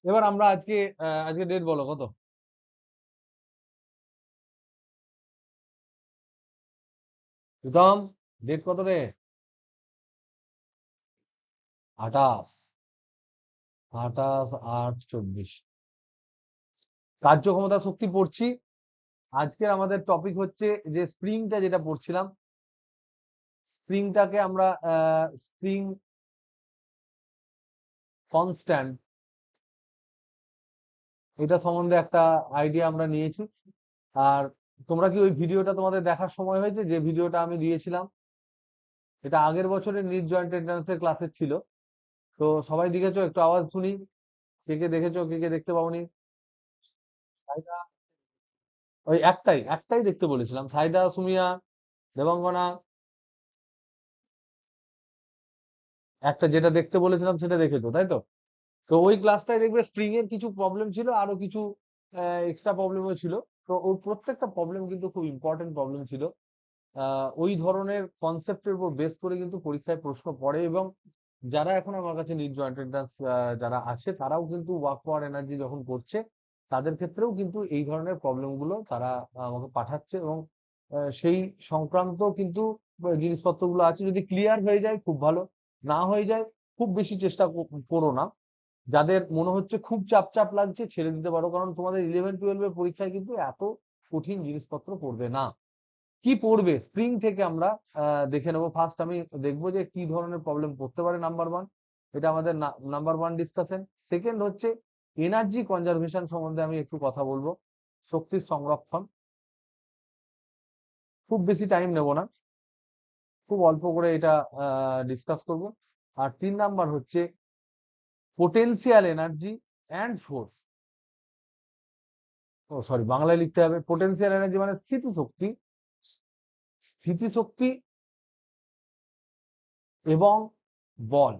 এবার আমরা আজকে ডেট বলো কত? প্রীতম, ডেট কত রে? 28, 28/8/24। কার্যক্ষমতা শক্তি পড়ছি। আজকের আমাদের টপিক হচ্ছে যে স্প্রিংটা যেটা পড়ছিলাম, স্প্রিংটাকে আমরা স্প্রিং কনস্ট্যান্ট, এটা সম্বন্ধে একটা আইডিয়া আমরা নিয়েছি। আর তোমরা কি ওই ভিডিওটা তোমাদের দেখার সময় হয়েছে, যে ভিডিওটা আমি দিয়েছিলাম? এটা আগের বছরের নিট জয়েন্ট এন্ট্রান্সের ক্লাসের ছিল। তো সবাই দেখেছো? একটু আওয়াজ শুনি। কে কে দেখেছো, কে কে দেখতে পাওনি? সাইদা, ওই একটাই একটাই দেখতে বলেছিলাম, সাইদা, সুমিয়া, দেবাঙ্গনা। একটা যেটা দেখতে বলেছিলাম সেটা দেখেছো, তাই তো? তো ওই ক্লাসটায় দেখবে স্প্রিং এর কিছু প্রবলেম ছিল, আরো কিছু এক্সট্রা প্রবলেমও ছিল। তো ওর প্রত্যেকটা প্রবলেম কিন্তু খুব ইম্পর্টেন্ট প্রবলেম ছিল। ওই ধরনের কনসেপ্টের উপর বেস করে কিন্তু পরীক্ষায় প্রশ্ন পড়ে। এবং যারা এখন আমার কাছে নিট জয়েন্ট এন্ট্রান্স যারা আছে, তারাও কিন্তু ওয়ার্ক পাওয়ার এনার্জি যখন করছে, তাদের ক্ষেত্রেও কিন্তু এই ধরনের প্রবলেম গুলো তারা আমাকে পাঠাচ্ছে। এবং সেই সংক্রান্ত কিন্তু জিনিসপত্রগুলো আছে। যদি ক্লিয়ার হয়ে যায় খুব ভালো, না হয়ে যায় খুব বেশি চেষ্টা করো না। যাদের মনে হচ্ছে খুব চাপ চাপ লাগছে, ছেড়ে দিতে পারো, কারণ তোমাদের 11-12 এর পরীক্ষায় কিন্তু এত কঠিন জিনিসপত্র পড়বে না। কি পড়বে স্প্রিং থেকে আমরা দেখে নেবো। ফার্স্ট আমি দেখবো যে কি ধরনের প্রবলেম পড়তে পারে, নাম্বার ওয়ান। এটা আমাদের নাম্বার ওয়ান ডিসকাশন। সেকেন্ড হচ্ছে এনার্জি কনজারভেশন সম্বন্ধে আমি একটু কথা বলবো, শক্তির সংরক্ষণ। খুব বেশি টাইম নেব না, খুব অল্প করে এটা ডিসকাস করব। আর 3 নাম্বার হচ্ছে potential energy and force. Oh sorry, বাংলায় লিখতে হবে। পোটেনশিয়াল এনার্জি মানে স্থিতিশক্তি, স্থিতিশক্তি এবং বল,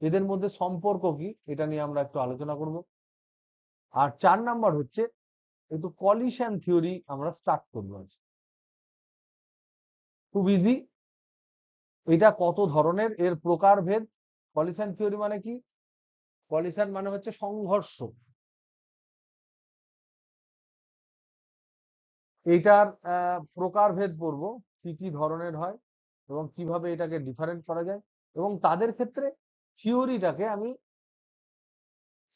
এদের মধ্যে সম্পর্ক কি, এটা নিয়ে আমরা একটু আলোচনা করব। আর 4 নাম্বার হচ্ছে একটু কলিশন থিওরি আমরা স্টার্ট করবো আজ। খুব ইজি। এটা কত ধরনের, এর প্রকারভেদ। কলিশন থিওরি মানে কি? কলিশন মানে হচ্ছে সংঘর্ষ। এইটার প্রকারভেদ পড়বো, কি কি ধরনের হয় এবং কিভাবে এটাকে ডিফারেন্ট করা যায়। এবং তাদের ক্ষেত্রে থিওরিটাকে আমি,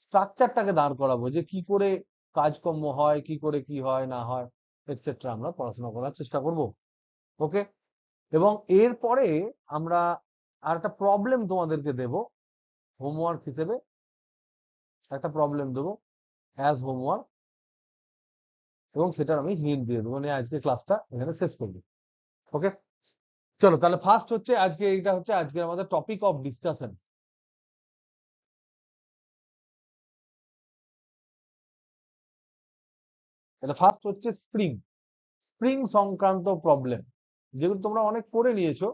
স্ট্রাকচারটাকে দাঁড় করাবো, যে কি করে কাজকর্ম হয়, কি করে কি হয় না হয়, এটসেট্রা আমরা পড়াশোনা করার চেষ্টা করব। ওকে। এবং এরপরে আমরা আর একটা প্রবলেম তোমাদেরকে দেব হোমওয়ার্ক হিসেবে। একটা প্রবলেম দেবো অ্যাজ হোমওয়ার্ক, এবং সেটার আমি হিন্ট দিয়ে দেবো, নিয়ে আজকে ক্লাসটা এখানে শেষ করবো। ওকে, চলো তাহলে ফার্স্ট হচ্ছে আজকে, এইটা হচ্ছে আজকে আমাদের টপিক অফ ডিসকাশন। এটা ফার্স্ট হচ্ছে স্প্রিং, স্প্রিং সংক্রান্ত প্রবলেম, যেগুলো তোমরা অনেক করে নিয়েছো।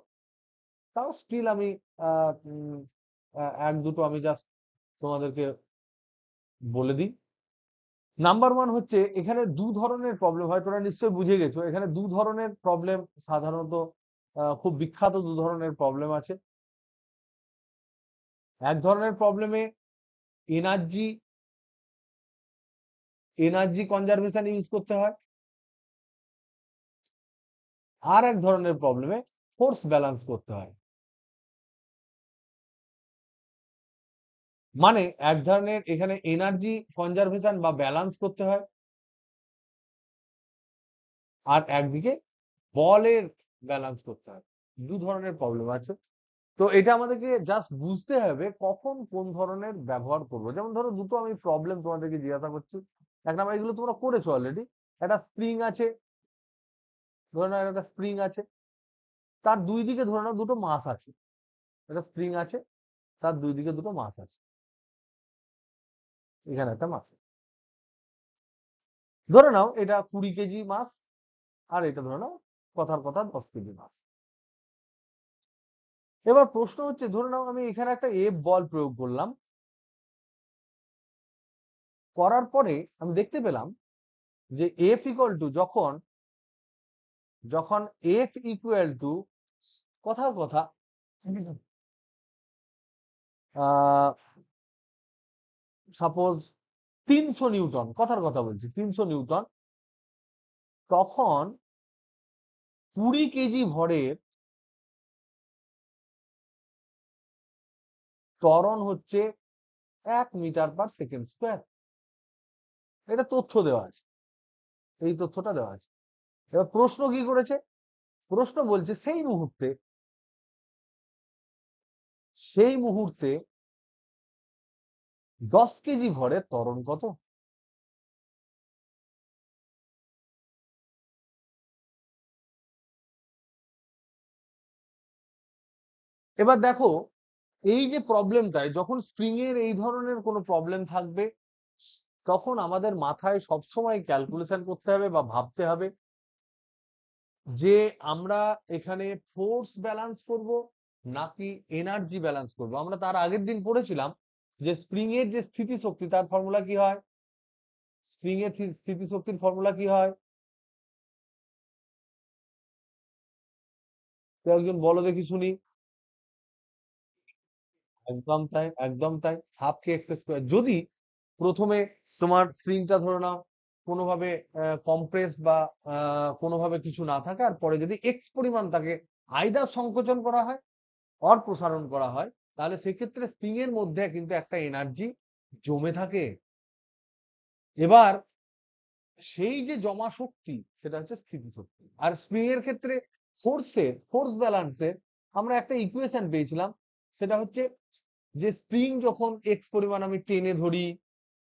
তাও স্টিল আমি এক দুটো আমি জাস্ট তোমাদেরকে বলে দিই। নাম্বার ওয়ান হচ্ছে, এখানে দু ধরনের প্রবলেম হয়, তোমরা নিশ্চয়ই বুঝে গেছো। এখানে দু ধরনের প্রবলেম সাধারণত, খুব বিখ্যাত দু ধরনের প্রবলেম আছে। এক ধরনের প্রবলেমে এনার্জি এনার্জি কনজারভেশন ইউজ করতে হয়। আর এক ধরনের প্রবলেমে ফোর্স ব্যালেন্স করতে হয়। মানে এক ধরনের এখানে এনার্জি কনজারভেশন বা ব্যালেন্স করতে হয়, আর একদিকে বলের ব্যালেন্স করতে হয়। দু ধরনের প্রবলেম আছে। তো এটা আমাদেরকে জাস্ট বুঝতে হবে কখন কোন ধরনের ব্যবহার করব। যেমন ধরো দুটো আমি প্রবলেম তোমাদেরকে জিজ্ঞাসা করছি। এক নাম্বার, এগুলো তোমরা করেছো অলরেডি। একটা স্প্রিং আছে, ধরে নাও একটা স্প্রিং আছে, তার দুই দিকে ধরে নাও দুটো মাস আছে। একটা স্প্রিং আছে, তার দুই দিকে দুটো মাস আছে। এখানে একটা মাস, ধরে নাও এটা 20 কেজি মাস, আর এটা ধরে নাও কথার কথা 10 কেজি মাস। এবার প্রশ্ন হচ্ছে, ধরে নাও আমি এখানে একটা এফ বল প্রয়োগ করলাম। করার পরে আমি দেখতে পেলাম যে এফ ইকুয়াল টু, যখন যখন এফ ইকুয়াল টু কথার কথা সাপোজ 300 নিউটন, কথার কথা বলছি, 300 নিউটন, তখন 20 কেজি ভরের ত্বরণ হচ্ছে 1 মিটার/সেকেন্ড স্কোয়ার। এটা তথ্য দেওয়া আছে, এই তথ্যটা দেওয়া আছে। এবার প্রশ্ন কি করেছে? প্রশ্ন বলছে সেই মুহূর্তে 10 কেজি ভরের ত্বরণ কত? এবার দেখো, এই যে প্রবলেমটায় যখন স্প্রিং এর এই ধরনের কোনো প্রবলেম থাকবে, তখন আমাদের মাথায় সবসময় ক্যালকুলেশন করতে হবে বা ভাবতে হবে যে আমরা এখানে ফোর্স ব্যালেন্স করব নাকি এনার্জি ব্যালেন্স করব। আমরা তার আগের দিন পড়েছিলাম যে স্প্রিং এর যে স্থিতিশক্তি তার ফর্মুলা কি হয়, স্প্রিং এর স্থিতিশক্তির ফর্মুলা কি হয়? কেউ একজন বলো দেখি শুনি। একদম তাই, একদম তাই, হাফ কে এক্স স্কোয়ার। যদি প্রথমে তোমার স্প্রিংটা ধরে নাও কোনোভাবে কম্প্রেস বা কোনোভাবে কিছু না থাকে, আর পরে যদি এক্স পরিমাণ তাকে আইদার সংকোচন করা হয় অর প্রসারণ করা হয়, তাহলে সেক্ষেত্রে স্প্রিং এর মধ্যে কিন্তু একটা এনার্জি জমে থাকে। এবার সেই যে জমা শক্তি সেটা হচ্ছে স্থিতিশক্তি। আর স্প্রিং এর ক্ষেত্রে ফোর্স ব্যালেন্সের আমরা একটা ইকুয়েশন পেয়েছিলাম, সেটা হচ্ছে যে স্প্রিং যখন এক্স পরিমাণ আমি টেনে ধরি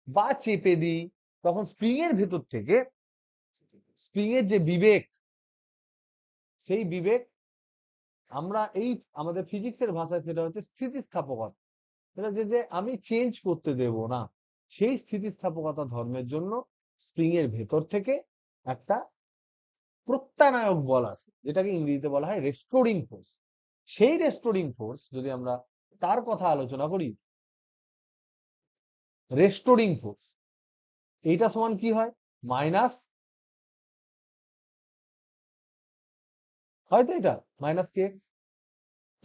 বা চেপে দিই, তখন স্প্রিং এর ভেতর থেকে স্প্রিং এর যে বিবেক, সেই বিবেক আমরা এই আমাদের ফিজিক্সের ভাষায় সেটা হচ্ছে স্থিতিস্থাপকতা। সেটা যে আমি চেঞ্জ করতে দেব না, সেই স্থিতিস্থাপকতা ধর্মের জন্য স্প্রিং এর ভেতর থেকে একটা প্রত্যানায়ক বল আছে, যেটাকে ইংরেজিতে বলা হয় রেস্টোরিং ফোর্স। সেই রেস্টোরিং ফোর্স যদি আমরা তার কথা আলোচনা করি, রেস্টোরিং ফোর্স এইটা সমান কি হয়? মাইনাস, হয়তো এটা মাইনাস কে এক্স।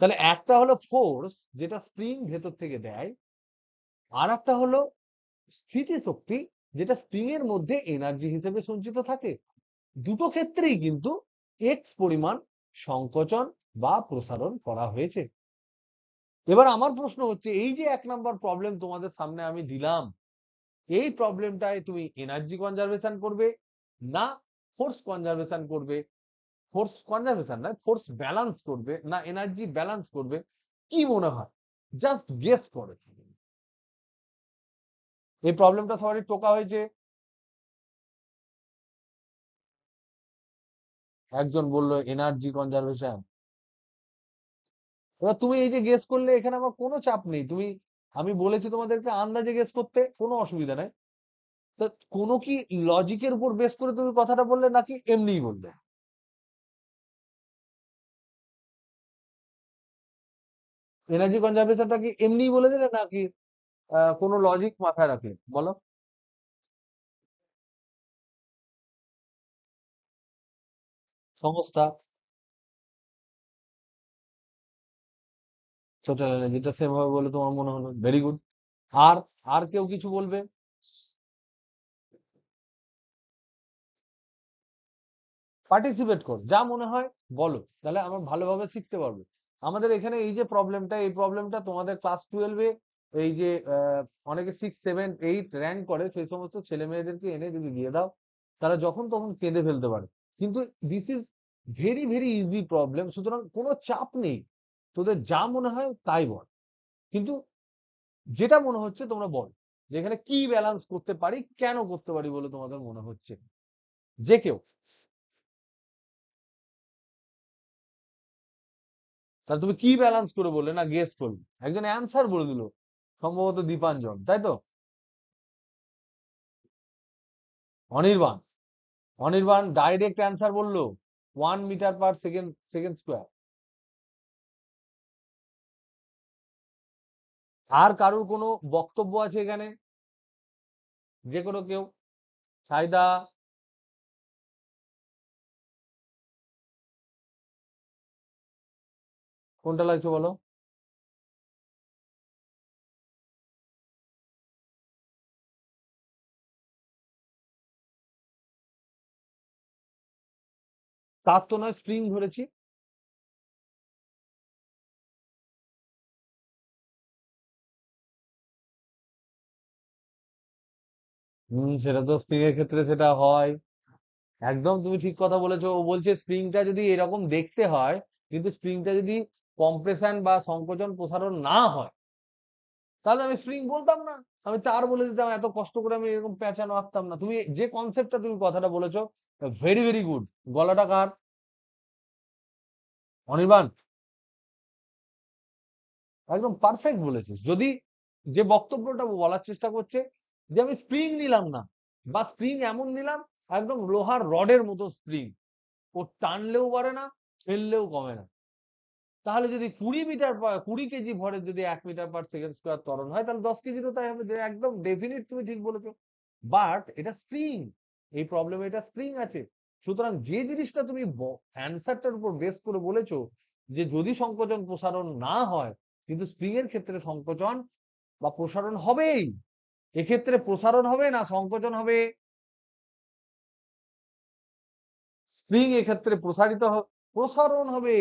তাহলে একটা হলো ফোর্স যেটা স্প্রিং ভেতর থেকে দেয়, আর একটা হলো স্থিতিশক্তি যেটা স্প্রিং এর মধ্যে এনার্জি হিসেবে সঞ্চিত থাকে। দুটো ক্ষেত্রেই কিন্তু এক্স পরিমাণ সংকোচন বা প্রসারণ করা হয়েছে। এবার আমার প্রশ্ন হচ্ছে, এই যে 1 নম্বর প্রবলেম তোমাদের সামনে আমি দিলাম, এই প্রবলেমটায় তুমি এনার্জি কনজারভেশন করবে না ফোর্স কনজারভেশন করবে, ফোর্স কনজারভেশন না ফোর্স ব্যালেন্স করবে না এনার্জি ব্যালেন্স করবে, কি মনে হয়? জাস্ট গেস করে। এই প্রবলেমটা সবারই টোকা হয়েছে। একজন বলল এনার্জি কনজারভেশন। এবার তুমি এই যে গেস করলে, এখানে আমার কোনো চাপ নেই, তুমি, আমি বলেছি তোমাদেরকে আন্দাজে গেস করতে, কোনো অসুবিধা নাই। তো কোনো কি লজিকের উপর বেস করে তুমি কথাটা বললে নাকি এমনিই বললে? এনার্জি কনজারভেশনটা কি এমনিই বলে দিলে নাকি কোনো লজিক মাথায় রাখে বলো? সংস্থা, টোটাল এনার্জিটা সেম হবে বলে তোমার মনে হলো, ভেরি গুড। আর আর কেউ কিছু বলবে? পার্টিসিপেট কর, যা মনে হয় বলো, তাহলে আমরা ভালোভাবে শিখতে পারবো। আমাদের এখানে এই যে প্রবলেমটা, এই প্রবলেমটা তোমাদের ক্লাস 12-এ এই যে অনেকে 6, 7, 8 র্যাঙ্ক করে, সেই সমস্ত ছেলে মেয়েদেরকে এনে যদি দিয়ে দাও, তারা যখন তখন কেঁদে ফেলতে পারে। কিন্তু this is very very easy problem, সুতরাং কোনো চাপ নেই, তোদের যা মনে হয় তাই বল। কিন্তু যেটা মনে হচ্ছে তোমরা বল, যে এখানে কি ব্যালেন্স করতে পারি, কেন করতে পারি বলে তোমাদের মনে হচ্ছে, যে কেউ। তাহলে তুমি কি ব্যালেন্স করে বললে না গেস করবে? একজন অ্যান্সার বলে দিল, সম্ভবত দীপাঞ্জন, তাই তো? অনির্বাণ, অনির্বাণ ডাইরেক্ট অ্যান্সার বললো 1 মিটার/সেকেন্ড স্কোয়ার। আর কারোর কোনো বক্তব্য আছে এখানে? যে কোনো কেউ? সাইদা, কোনটা লাগছে বলো? তার তো নয় স্প্রিং ধরেছি। সেটা তো স্প্রিং এর ক্ষেত্রে সেটা হয়। একদম তুমি ঠিক কথা বলেছো। ও বলছে স্প্রিংটা যদি এরকম দেখতে হয়, কিন্তু স্প্রিংটা যদি কম্প্রেশন বা সংকোচন প্রসারণ না হয়, তাহলে আমি স্প্রিং বলতাম না, আমি তার বলে দিতাম। এত কষ্ট করে আমি এরকম পেঁচানো আঁকতাম না। তুমি যে কনসেপ্টটা তুমি কথাটা বলেছো, ভেরি ভেরি গুড। গলাটা কার? অনির্বাণ, একদম পারফেক্ট বলেছিস। যদি যে বক্তব্যটা বলার চেষ্টা করছে যে আমি স্প্রিং নিলাম না, বা স্প্রিং এমন নিলাম একদম লোহার রডের মতো স্প্রিং, ও টানলেও পারে না, ফেললেও কমে না, তাহলে যদি 20 কেজি ভরের যদি 1 মিটার/সেকেন্ড স্কোয়ার ত্বরণ হয়, তাহলে 10 কেজিরও তাই হবে। যে একদম ডেফিনিট, তুমি ঠিক বলেছো। বাট এটা স্প্রিং, এই প্রবলেমে এটা স্প্রিং আছে। সুতরাং যে জিনিসটা তুমি অ্যান্সারটার উপর বেস করে বলেছো, যে যদি সংকোচন প্রসারণ না হয়, কিন্তু স্প্রিং এর ক্ষেত্রে সংকোচন বা প্রসারণ হবেই। এক্ষেত্রে প্রসারণ হবে না সংকোচন হবে? স্প্রিং এক্ষেত্রে প্রসারণ হবে,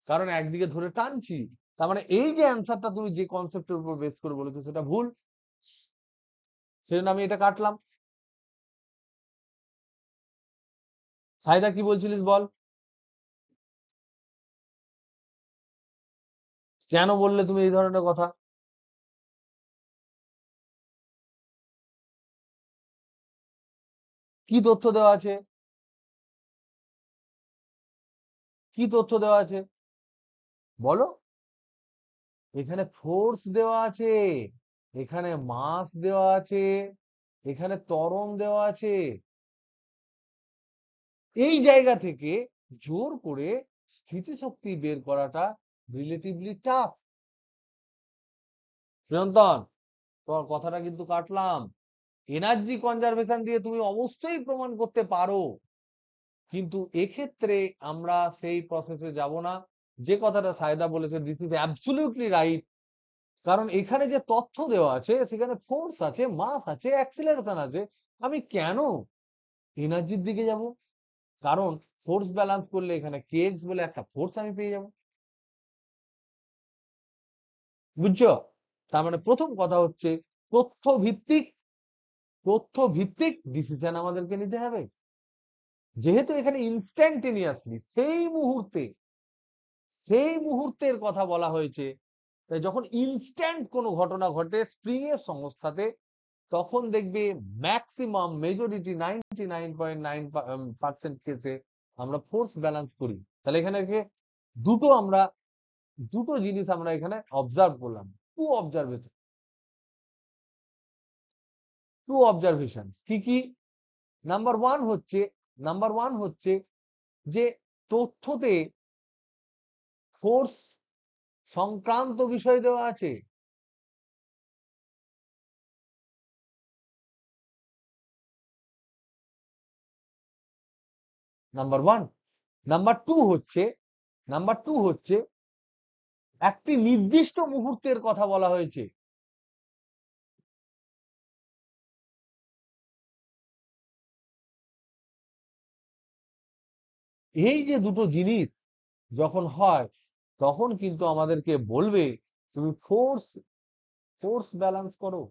কারণ একদিকে ধরে টানছি। তার মানে এই যে অ্যান্সারটা তুমি যে কনসেপ্টের উপর বেস করে বলেছো সেটা ভুল, সেজন্য আমি এটা কাটলাম। সাইদা কি বলছিলিস বল? কেন বললে তুমি এই ধরনের কথা? কি তথ্য দেওয়া আছে? কি তথ্য দেওয়া আছে বলো? এখানে ফোর্স দেওয়া আছে, এখানে মাস দেওয়া আছে, এখানে ত্বরণ দেওয়া আছে। এই জায়গা থেকে জোর করে স্থিতিশক্তি বের করাটা রিলেটিভলি টাফ। চিরন্তন, তোমার কথাটা কিন্তু কাটলাম। এনার্জি কনজারভেশন দিয়ে তুমি অবশ্যই প্রমাণ করতে পারো, কিন্তু এক্ষেত্রে আমরা সেই প্রসেসে যাব না। যে কথাটা সায়দা বলেছে, দিস ইজ অ্যাবসলিউটলি রাইট। কারণ এখানে যে তথ্য দেওয়া আছে, সেখানে ফোর্স আছে, মাস আছে, অ্যাক্সিলারেশন আছে। আমি কেন এনার্জির দিকে যাব? কারণ ফোর্স ব্যালেন্স করলে এখানে কেএক্স বলে একটা ফোর্স আমি পেয়ে যাব। বুঝছো? তার মানে প্রথম কথা হচ্ছে তথ্য ভিত্তিক, তথ্য ভিত্তিক ডিসিশন আমাদেরকে নিতে হবে। যেহেতু এখানে ইনস্ট্যান্টেনিয়াসলি সেই মুহূর্তের কথা বলা হয়েছে, তাই যখন ইনস্ট্যান্ট কোনো ঘটনা ঘটে স্প্রিং এর সংস্থাতে, তখন দেখবে ম্যাক্সিমাম মেজরিটি 99.9% কেসে আমরা ফোর্স ব্যালেন্স করি। তাহলে এখানে দুটো আমরা দুটো জিনিস আমরা এখানে অবজার্ভ করলাম। টু অবজারভেশন, কি কি? নাম্বার ওয়ান হচ্ছে যে তথ্যতে ফোর্স সংক্রান্ত বিষয় দেওয়া আছে। নাম্বার 1। নাম্বার টু হচ্ছে একটি নির্দিষ্ট মুহূর্তের কথা বলা হয়েছে। এই যে দুটো জিনিস যখন হয়, তখন কিন্তু আমাদেরকে বলবে তুমি ফোর্স ফোর্স ব্যালেন্স করো।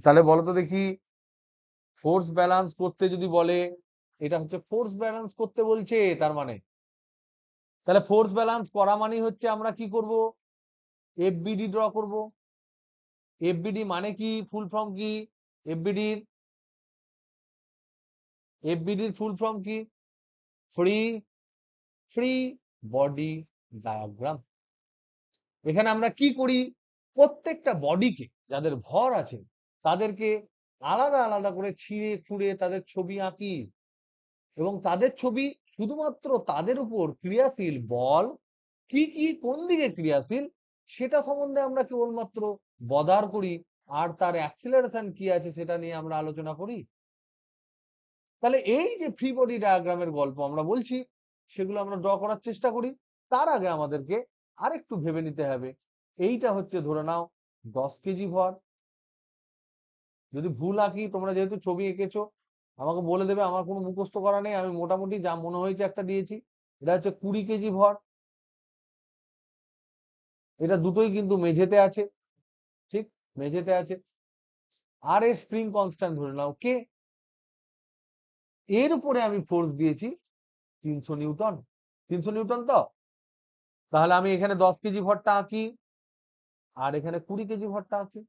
তাহলে বলো তো দেখি, ফোর্স ব্যালেন্স করতে যদি বলে, এটা হচ্ছে ফোর্স ব্যালেন্স করতে বলছে, তার মানে তাহলে ফোর্স ব্যালেন্স করা মানে হচ্ছে আমরা কি করব? এফবিডি ড্র করব। এফবিডি মানে কি? ফুল ফর্ম কি? এফবিডির এফবিডির ফুল ফর্ম কি? Free free body diagram. এখানে আমরা কি করি? প্রত্যেকটা বডিকে, যাদের ভর আছে, তাদেরকে আলাদা আলাদা করে ছিঁড়ে খুঁড়ে তাদের ছবি আঁকি, এবং তাদের ছবি শুধুমাত্র তাদের উপর ক্রিয়াশীল বল কি কি, কোন দিকে ক্রিয়াশীল, সেটা সম্বন্ধে আমরা কেবলমাত্র বদার করি, আর তার অ্যাক্সিলারেশন কি আছে সেটা নিয়ে আমরা আলোচনা করি। তাহলে এই যে ফ্রি বডি ডায়াগ্রামের গল্প আমরা বলছি, সেগুলো আমরা ড্র করার চেষ্টা করি। তার আগে আমাদেরকে আরেকটু ভেবে নিতে হবে। এইটা হচ্ছে ধরে নাও 10 কেজি ভর। যদি ভুল আঁকি, তোমরা যেহেতু ছবি এঁকেছো, আমাকে বলে দেবে, আমার কোনো মুখস্থ করা নেই, আমি মোটামুটি যা মনে হয়েছে একটা দিয়েছি। এটা হচ্ছে 20 কেজি ভর, এটা দুটোই কিন্তু মেঝেতে আছে, ঠিক মেঝেতে আছে। আর এর স্প্রিং কনস্ট্যান্ট ধরে নাও কে, এর উপরে আমি ফোর্স দিয়েছি 300 নিউটন। 300 নিউটন তো, তাহলে আমি এখানে 10 কেজি ভরটা আঁকি, আর এখানে 20 কেজি ভরটা আঁকি।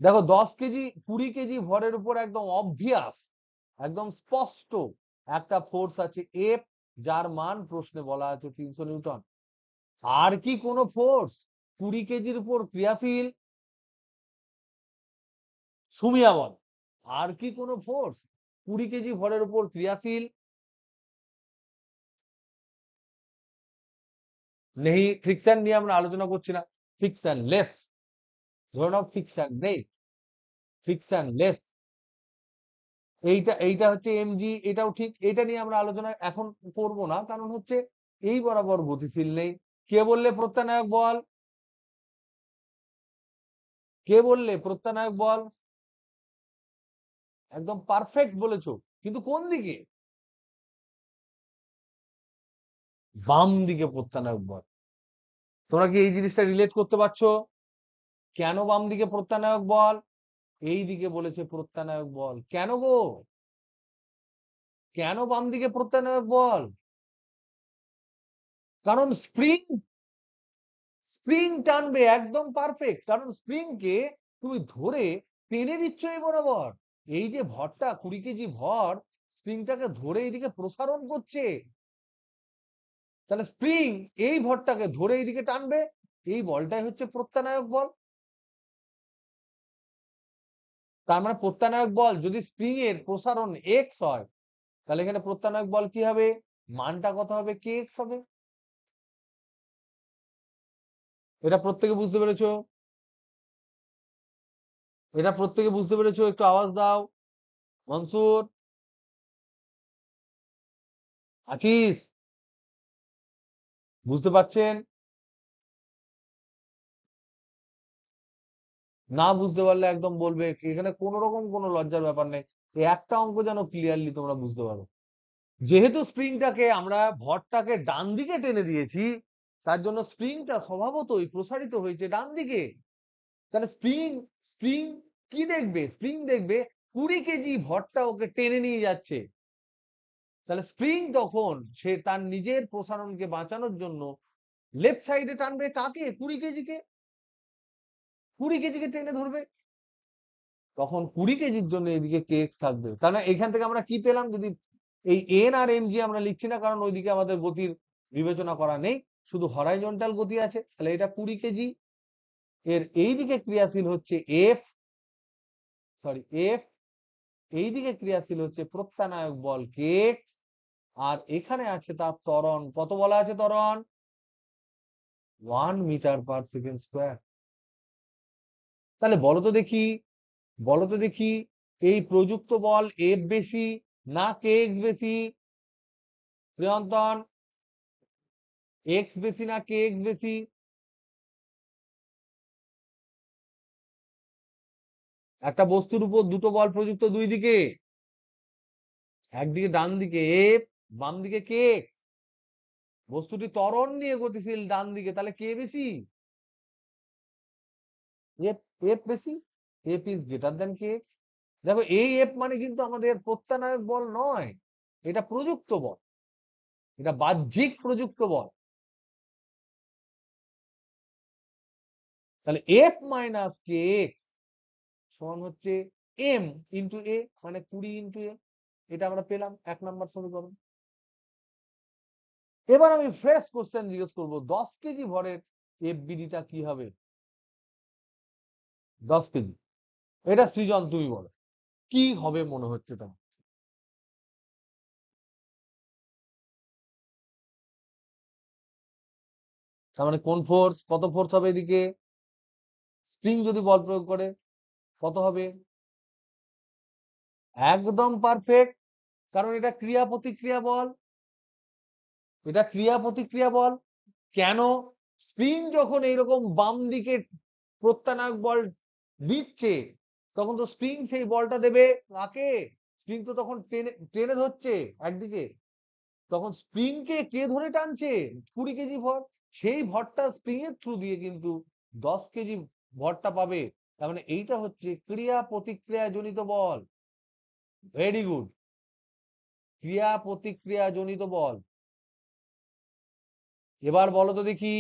দেখো 10 কেজি 20 কেজি ভরের উপর একদম অবভিয়াস, একদম স্পষ্ট একটা ফোর্স আছে এফ, যার মান প্রশ্নে বলা আছে 300 নিউটন। আর কি কোনো ফোর্স 20 কেজির উপর ক্রিয়াশীল? সুমিয়া বল, আর কি কোনো ফোর্স 20 কেজি ভরের উপর ক্রিয়াশীল? নেই, ফ্রিকশন নিয়ে আমরা আলোচনা করছি না, ফ্রিকশন লেস, ধরে নাও ফ্রিকশন নেই, ফ্রিকশন লেস। এইটা এইটা হচ্ছে এমজি, এটাও ঠিক, এটা নিয়ে আমরা আলোচনা এখন করব না, কারণ হচ্ছে এই বরাবর গতিশীল নেই। কে বললে প্রত্যানায়ক বল? কে বললে প্রত্যানায়ক বল? একদম পারফেক্ট বলেছো, কিন্তু কোন দিকে? বাম দিকে প্রত্যানায়ক বল। তোমরা কি এই জিনিসটা রিলেট করতে পারছো? কেন বাম দিকে প্রত্যানায়ক বল? এই দিকে বলেছে প্রত্যানায়ক বল, কেন গো? কেন বাম দিকে প্রত্যানায়ক বল? কারণ স্প্রিং, স্প্রিং টানবে, একদম পারফেক্ট, কারণ স্প্রিং কে তুমি ধরে টেনে দিচ্ছ এই বরাবর। এই যে ভরটা 20 কেজি ভর, স্প্রিংটাকে ধরে এইদিকে প্রসারণ করছে, তাহলে স্প্রিং এই ভরটাকে ধরে এইদিকে টানবে, এই বলটাই হচ্ছে প্রত্যানায়ক বল। তার মানে প্রত্যানায়ক বল যদি স্প্রিং এর প্রসারণ এক্স হয়, তাহলে এখানে প্রত্যানায়ক বল কি হবে? মানটা কত হবে? কে এক্স হবে। এটা প্রত্যেকে বুঝতে পেরেছো? এটা প্রত্যেকে বুঝতে পেরেছো? একটু আওয়াজ দাও। মনসুর, আছিস? বুঝতে পারছেন? না বুঝতে পারলে একদম বলবে, এখানে কোন রকম কোনো লজ্জার ব্যাপার নেই, এই একটা অঙ্ক যেন ক্লিয়ারলি তোমরা বুঝতে পারো। যেহেতু স্প্রিংটাকে আমরা ভরটাকে ডান দিকে টেনে দিয়েছি, তার জন্য স্প্রিংটা স্বভাবতই প্রসারিত হয়েছে ডান দিকে। তাহলে স্প্রিং, স্প্রিং কি দেখবে? স্প্রিং দেখবে 20 কেজি ভরটা ওকে টেনে নিয়ে যাচ্ছে। তাহলে স্প্রিং তখন সে তার নিজের প্রসারণকে বাঁচানোর জন্য লেফট সাইডে টানবে কাকে? 20 কেজিকে, 20 কেজিকে টেনে ধরবে। তখন 20 কেজির জন্য এদিকে কে এক্স থাকবে। তাহলে এখান থেকে আমরা কি পেলাম? যদি এই এন আর এম জি আমরা লিখছি না, কারণ ওইদিকে আমাদের গতির বিবেচনা করা নেই, শুধু হরাইজন্টাল গতি আছে। তাহলে এটা 20 কেজি, এর এইদিকে ক্রিয়াশীল হচ্ছে এফ, সরি এফ, এইদিকে ক্রিয়াশীল হচ্ছে প্রত্যানায়ক বল কে এক্স, আর এখানে আছে তার ত্বরণ, কত বলা আছে ত্বরণ? 1 মিটার পার সেকেন্ড স্কোয়ার। তাহলে বলো তো দেখি, বলো তো দেখি, এই প্রযুক্ত বল এফ বেশি না কে এক্স বেশি? প্রিয়ন্তন, এক্স বেশি না কে এক্স বেশি? একটা বস্তুর উপর দুটো বল প্রযুক্ত দুই দিকে, একদিকে ডান দিকে এফ, বাম দিকে কে এক্স, বস্তুটি ত্বরণ নিয়ে গতিশীল ডান দিকে, তাহলে কে বেশি? এফ, এফ বেশি, F is greater than K x. দেখো এই এফ মানে কিন্তু আমাদের প্রত্যানায়ক বল নয়, এটা প্রযুক্ত বল, এটা বাহ্যিক প্রযুক্ত বল। তাহলে এফ মাইনাস কে এক্স সমান হচ্ছে এম ইন্টু এ, মানে 20 ইন্টু এ। এটা আমরা পেলাম 1 নম্বর সমীকরণ। এবার আমি ফ্রেশ কোশ্চেন জিজ্ঞেস করবো, 10 কেজি ভরের এফবিডিটা কি হবে? 10 কেজি, এটা সৃজন তুমি বলো কি হবে মনে হচ্ছে তোমার? তার মানে কোন ফোর্স, কত ফোর্স হবে এদিকে? স্প্রিং যদি বল প্রয়োগ করে কত হবে? একদম পারফেক্ট, কারণ এটা ক্রিয়া প্রতিক্রিয়া বল, এটা ক্রিয়া প্রতিক্রিয়া বল। কেন? স্প্রিং যখন এইরকম বাম দিকে প্রত্যানায়ক বল দিচ্ছে, তখন তো স্প্রিং সেই বলটা দেবে কাকে? স্প্রিং তো তখন টেনে টেনে ধরছে একদিকে, তখন স্প্রিং কে ধরে টানছে? 20 কেজি ভর। সেই ভরটা স্প্রিং এর থ্রু দিয়ে কিন্তু 10 কেজি ভরটা পাবে। তার মানে এইটা হচ্ছে ক্রিয়া প্রতিক্রিয়া জনিত বল। ভেরি গুড, ক্রিয়া প্রতিক্রিয়া জনিত বল। এবার বলো তো দেখি,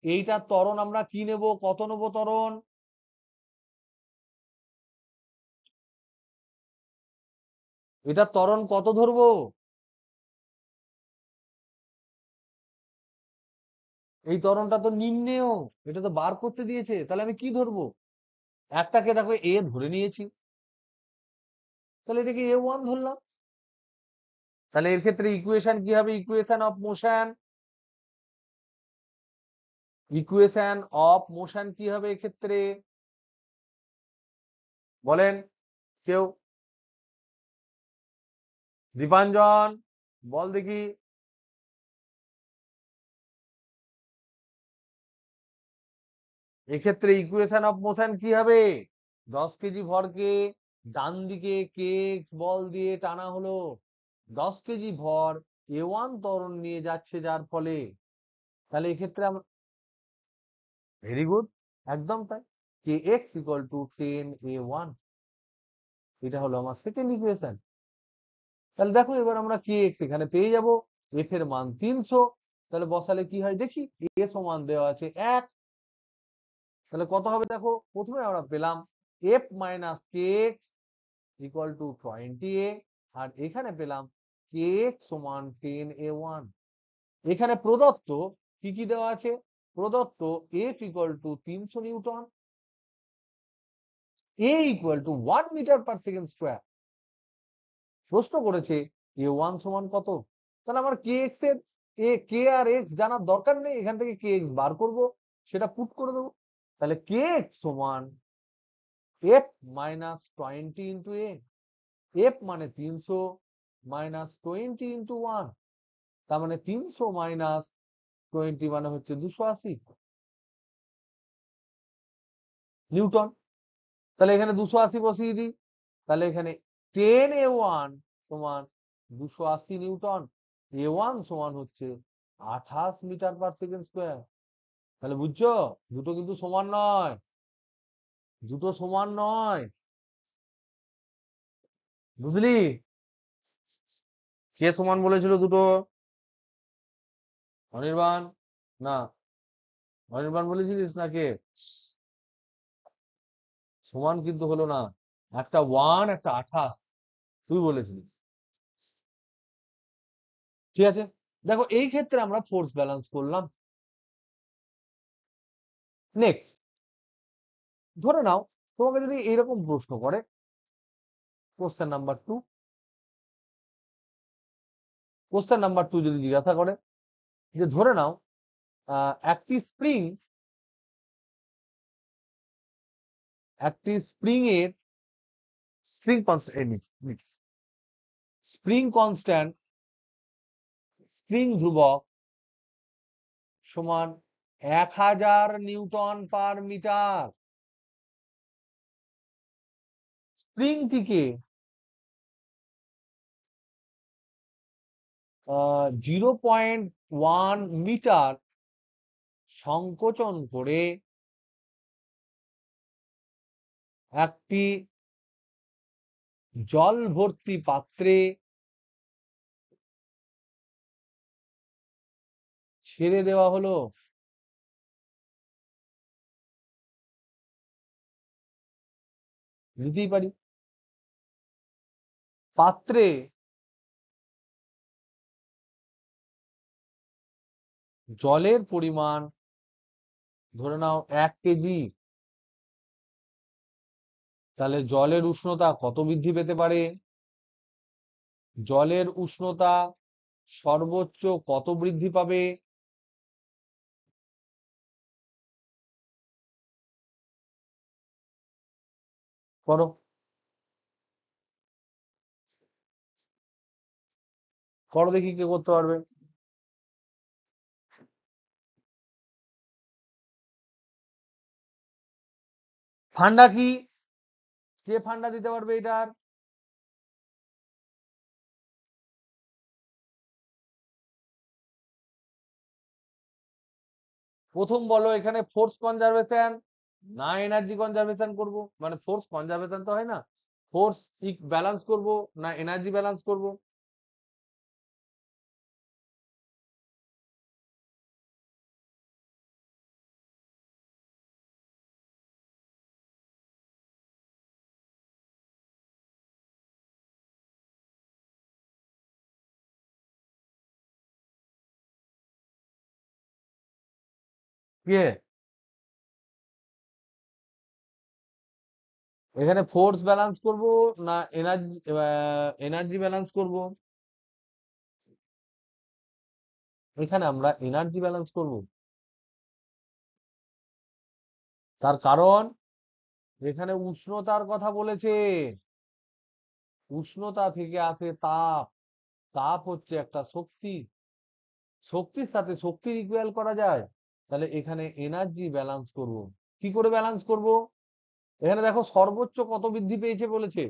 এইটার ত্বরণ আমরা কি নেব, কত নেব ত্বরণ? এটার ত্বরণ কত ধরবো? এই ত্বরণটা তো নির্ণেয়, এটা তো বার করতে দিয়েছে, তাহলে আমি কি ধরবো? একটাকে দেখো এ ধরে নিয়েছি, তাহলে এটাকে A1 ধরলাম। তাহলে এর ক্ষেত্রে ইকুয়েশন কি হবে? Equation of motion, equation of motion কি হবে এক্ষেত্রে বলেন কেউ? দীপাঞ্জন বল দেখি। এক্ষেত্রে ইকুয়েশন অফ মোশন কি হবে? 10 কেজি ভরকে ডান দিকে কে বল দিয়ে টানা হলো, 10 কেজি ভর A1 ত্বরণ নিয়ে যাচ্ছে, যার ফলে তাহলে এক্ষেত্রে আমরা ভেরি গুড, একদম তাই, কে এক্স ইকুয়াল টু 10A1। এটা হলো আমার সেকেন্ড ইকুয়েশন। তাহলে দেখো এবার আমরা কে এক্স এখানে পেয়ে যাব, এফ এর মান 300। তাহলে বসালে কি হয় দেখি, এ সমান দেওয়া আছে 1, তাহলে কত হবে দেখো, প্রথমে আমরা পেলাম এফ মাইনাস কে এক্স ইকুয়াল টু 20A, আর এখানে পেলাম কে এক্স সমান 10A1। এখানে প্রদত্ত কি কি দেওয়া আছে? প্রদত্ত F equal two 300 Newton, A equal to 1 metre per second square. প্রশ্ন করেছে A1 সমান কত? তাহলে আমার কে এক্স এর কে আর এক্স জানার দরকার নেই, এখান থেকে কে এক্স বার করবো, সেটা পুট করে দেবো। তাহলে কে এক্স সমান এফ মাইনাস 20 ইন্টু এ, এফ মানে 300 মাইনাস 20 ইন্টু 1, তার মানে 300 মাইনাস 20 মানে হচ্ছে 280 নিউটন। তাহলে এখানে 280 বসিয়ে দিই, তাহলে এখানে 10A1 সমান 280 নিউটন, A1 সমান হচ্ছে 28 মিটার/সেকেন্ড স্কোয়ার। তাহলে বুঝছো, দুটো কিন্তু সমান নয়, দুটো সমান নয়, বুঝলি? কে সমান বলেছিল দুটো? অনির্বাণ না, অনির্বাণ বলেছিলিস না কে? সমান কিন্তু হলো না, একটা 1 একটা 28, তুই বলেছিলিস। ঠিক আছে, দেখো এই ক্ষেত্রে আমরা ফোর্স ব্যালেন্স করলাম। নেক্সট, ধরে নাও তোমাকে যদি এরকম প্রশ্ন করে, কোশ্চেন নাম্বার 2, কোশ্চেন নাম্বার 2 যদি জিজ্ঞাসা করে যে ধরে নাও একটি স্প্রিং, একটি স্প্রিং এর spring constant, spring constant, spring ধ্রুবক সমান 1000 নিউটন/মিটার। স্প্রিংটিকে 0.1 মিটার সংকোচন করে একটি জল ভর্তি পাত্রে ছেড়ে দেওয়া হলো। নিতেই পারি। পাত্রে জলের পরিমাণ ধরে নাও 1 কেজি, তাহলে জলের উষ্ণতা কত বৃদ্ধি পেতে পারে? জলের উষ্ণতা সর্বোচ্চ কত বৃদ্ধি পাবে? করো, করো দেখি কে করতে পারবে। ঠান্ডা কি? কে ফান্ডা দিতে পারবে এটার? প্রথম বলো এখানে ফোর্স কনজারভেশন না এনার্জি কনজারভেশন করব, মানে ফোর্স কনজারভেশন তো হয় না, ফোর্স ব্যালেন্স করব না এনার্জি ব্যালেন্স করব? কে এখানে ফোর্স ব্যালেন্স করব না এনার্জি এনার্জি ব্যালেন্স করব? এখানে আমরা এনার্জি ব্যালেন্স করব। তার কারণ এখানে উষ্ণতার কথা বলেছে, উষ্ণতা থেকে আসে তাপ, তাপ হচ্ছে একটা শক্তি, শক্তির সাথে শক্তির ইকুয়াল করা যায়, তাহলে এখানে এনার্জি ব্যালেন্স করব। কি করে ব্যালেন্স করব? এখানে দেখো সর্বোচ্চ কত বৃদ্ধি পেয়েছে বলেছে,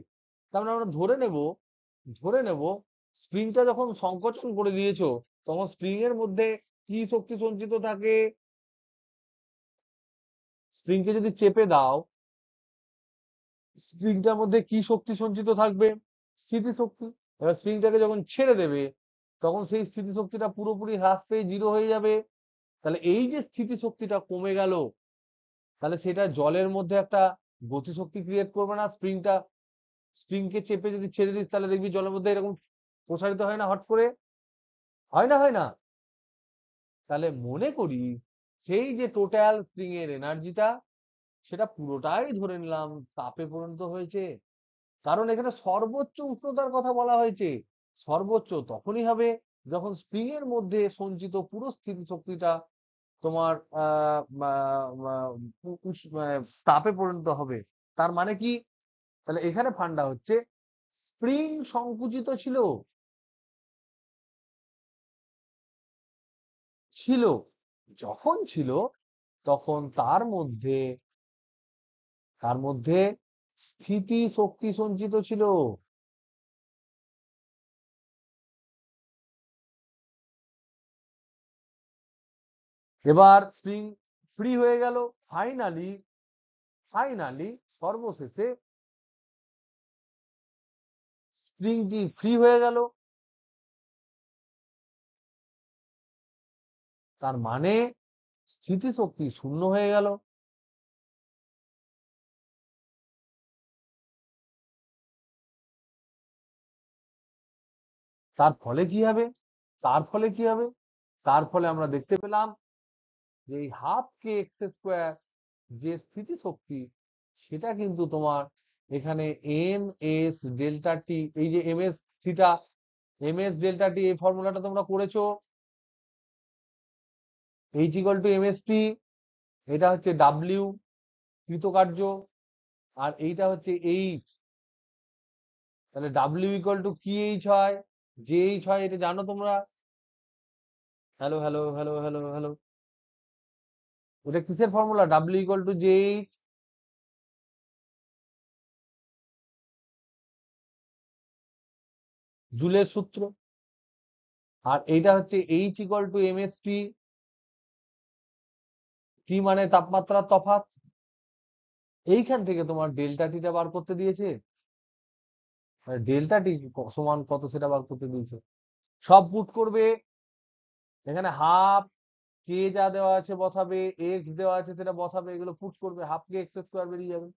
তার মানে আমরা ধরে নেব স্প্রিংটা যখন সংকোচন করে দিয়েছো তখন স্প্রিং এর মধ্যে কি শক্তি সঞ্চিত থাকে? স্প্রিংকে যদি চেপে দাও স্প্রিংটার মধ্যে কি শক্তি সঞ্চিত থাকবে? স্থিতিশক্তি। এবার স্প্রিংটাকে যখন ছেড়ে দেবে তখন সেই স্থিতিশক্তিটা পুরোপুরি হ্রাস পেয়ে জিরো হয়ে যাবে। তাহলে এই যে স্থিতিশক্তিটা কমে গেল, তাহলে সেটা জলের মধ্যে একটা গতিশক্তি ক্রিয়েট করবে না? স্প্রিংকে চেপে যদি ছেড়ে দিস তাহলে দেখবি জলের মধ্যে এরকম প্রসারিত হয় না হট করে? হয় না? তাহলে মনে করি সেই যে টোটাল স্প্রিং এর এনার্জিটা সেটা পুরোটাই ধরে নিলাম তাপে পরিণত হয়েছে। কারণ এখানে সর্বোচ্চ উষ্ণতার কথা বলা হয়েছে। সর্বোচ্চ তখনই হবে যখন স্প্রিং এর মধ্যে সঞ্চিত পুরো স্থিতিশক্তিটা তোমার তাপে পরিণত হবে। তার মানে কি? তাহলে এখানে ফান্ডা হচ্ছে স্প্রিং সংকুচিত ছিল, ছিল যখন ছিল তখন তার মধ্যে স্থিতি শক্তি সঞ্চিত ছিল। এবার স্প্রিং ফ্রি হয়ে গেল, ফাইনালি ফাইনালি সর্বশেষে স্প্রিংটি ফ্রি হয়ে গেল। তার মানে স্থিতিশক্তি শূন্য হয়ে গেল। তার ফলে কি হবে? তার ফলে কি হবে? তার ফলে আমরা দেখতে পেলাম যে এই হাফ কে এক্স স্কোয়ার যে স্থিতিশক্তি সেটা কিন্তু তোমার এখানে এম এস ডেল্টা টি, এই যে M S theta M S delta T এই ফর্মুলাটা তোমরা করেছো, H equal to M S T, এটা হচ্ছে ডাব্লিউ কৃতকার্য, আর এইটা হচ্ছে এইচ। তাহলে ডাব্লিউ ইকুয়াল টু কি এইচ হয়, যে এইচ হয়, এটা জানো তোমরা? Hello hello hello hello hello, ওটা কিসের formula? W equal to J H, জুলের সূত্র। আর এইটা হচ্ছে H equal to M S T, T মানে তাপমাত্রার তফাৎ। এইখান থেকে তোমার ডেল্টা টিটা বার করতে দিয়েছে, ডেল্টা টি সমান কত সেটা বার করতে দিয়েছে। সব পুট করবে, এখানে হাফ কে যা দেওয়া আছে বসাবে, এক্স দেওয়া আছে সেটা বসাবে, এগুলো পুট করবে, হাফ কে এক্স স্কোয়ার বেরিয়ে যাবে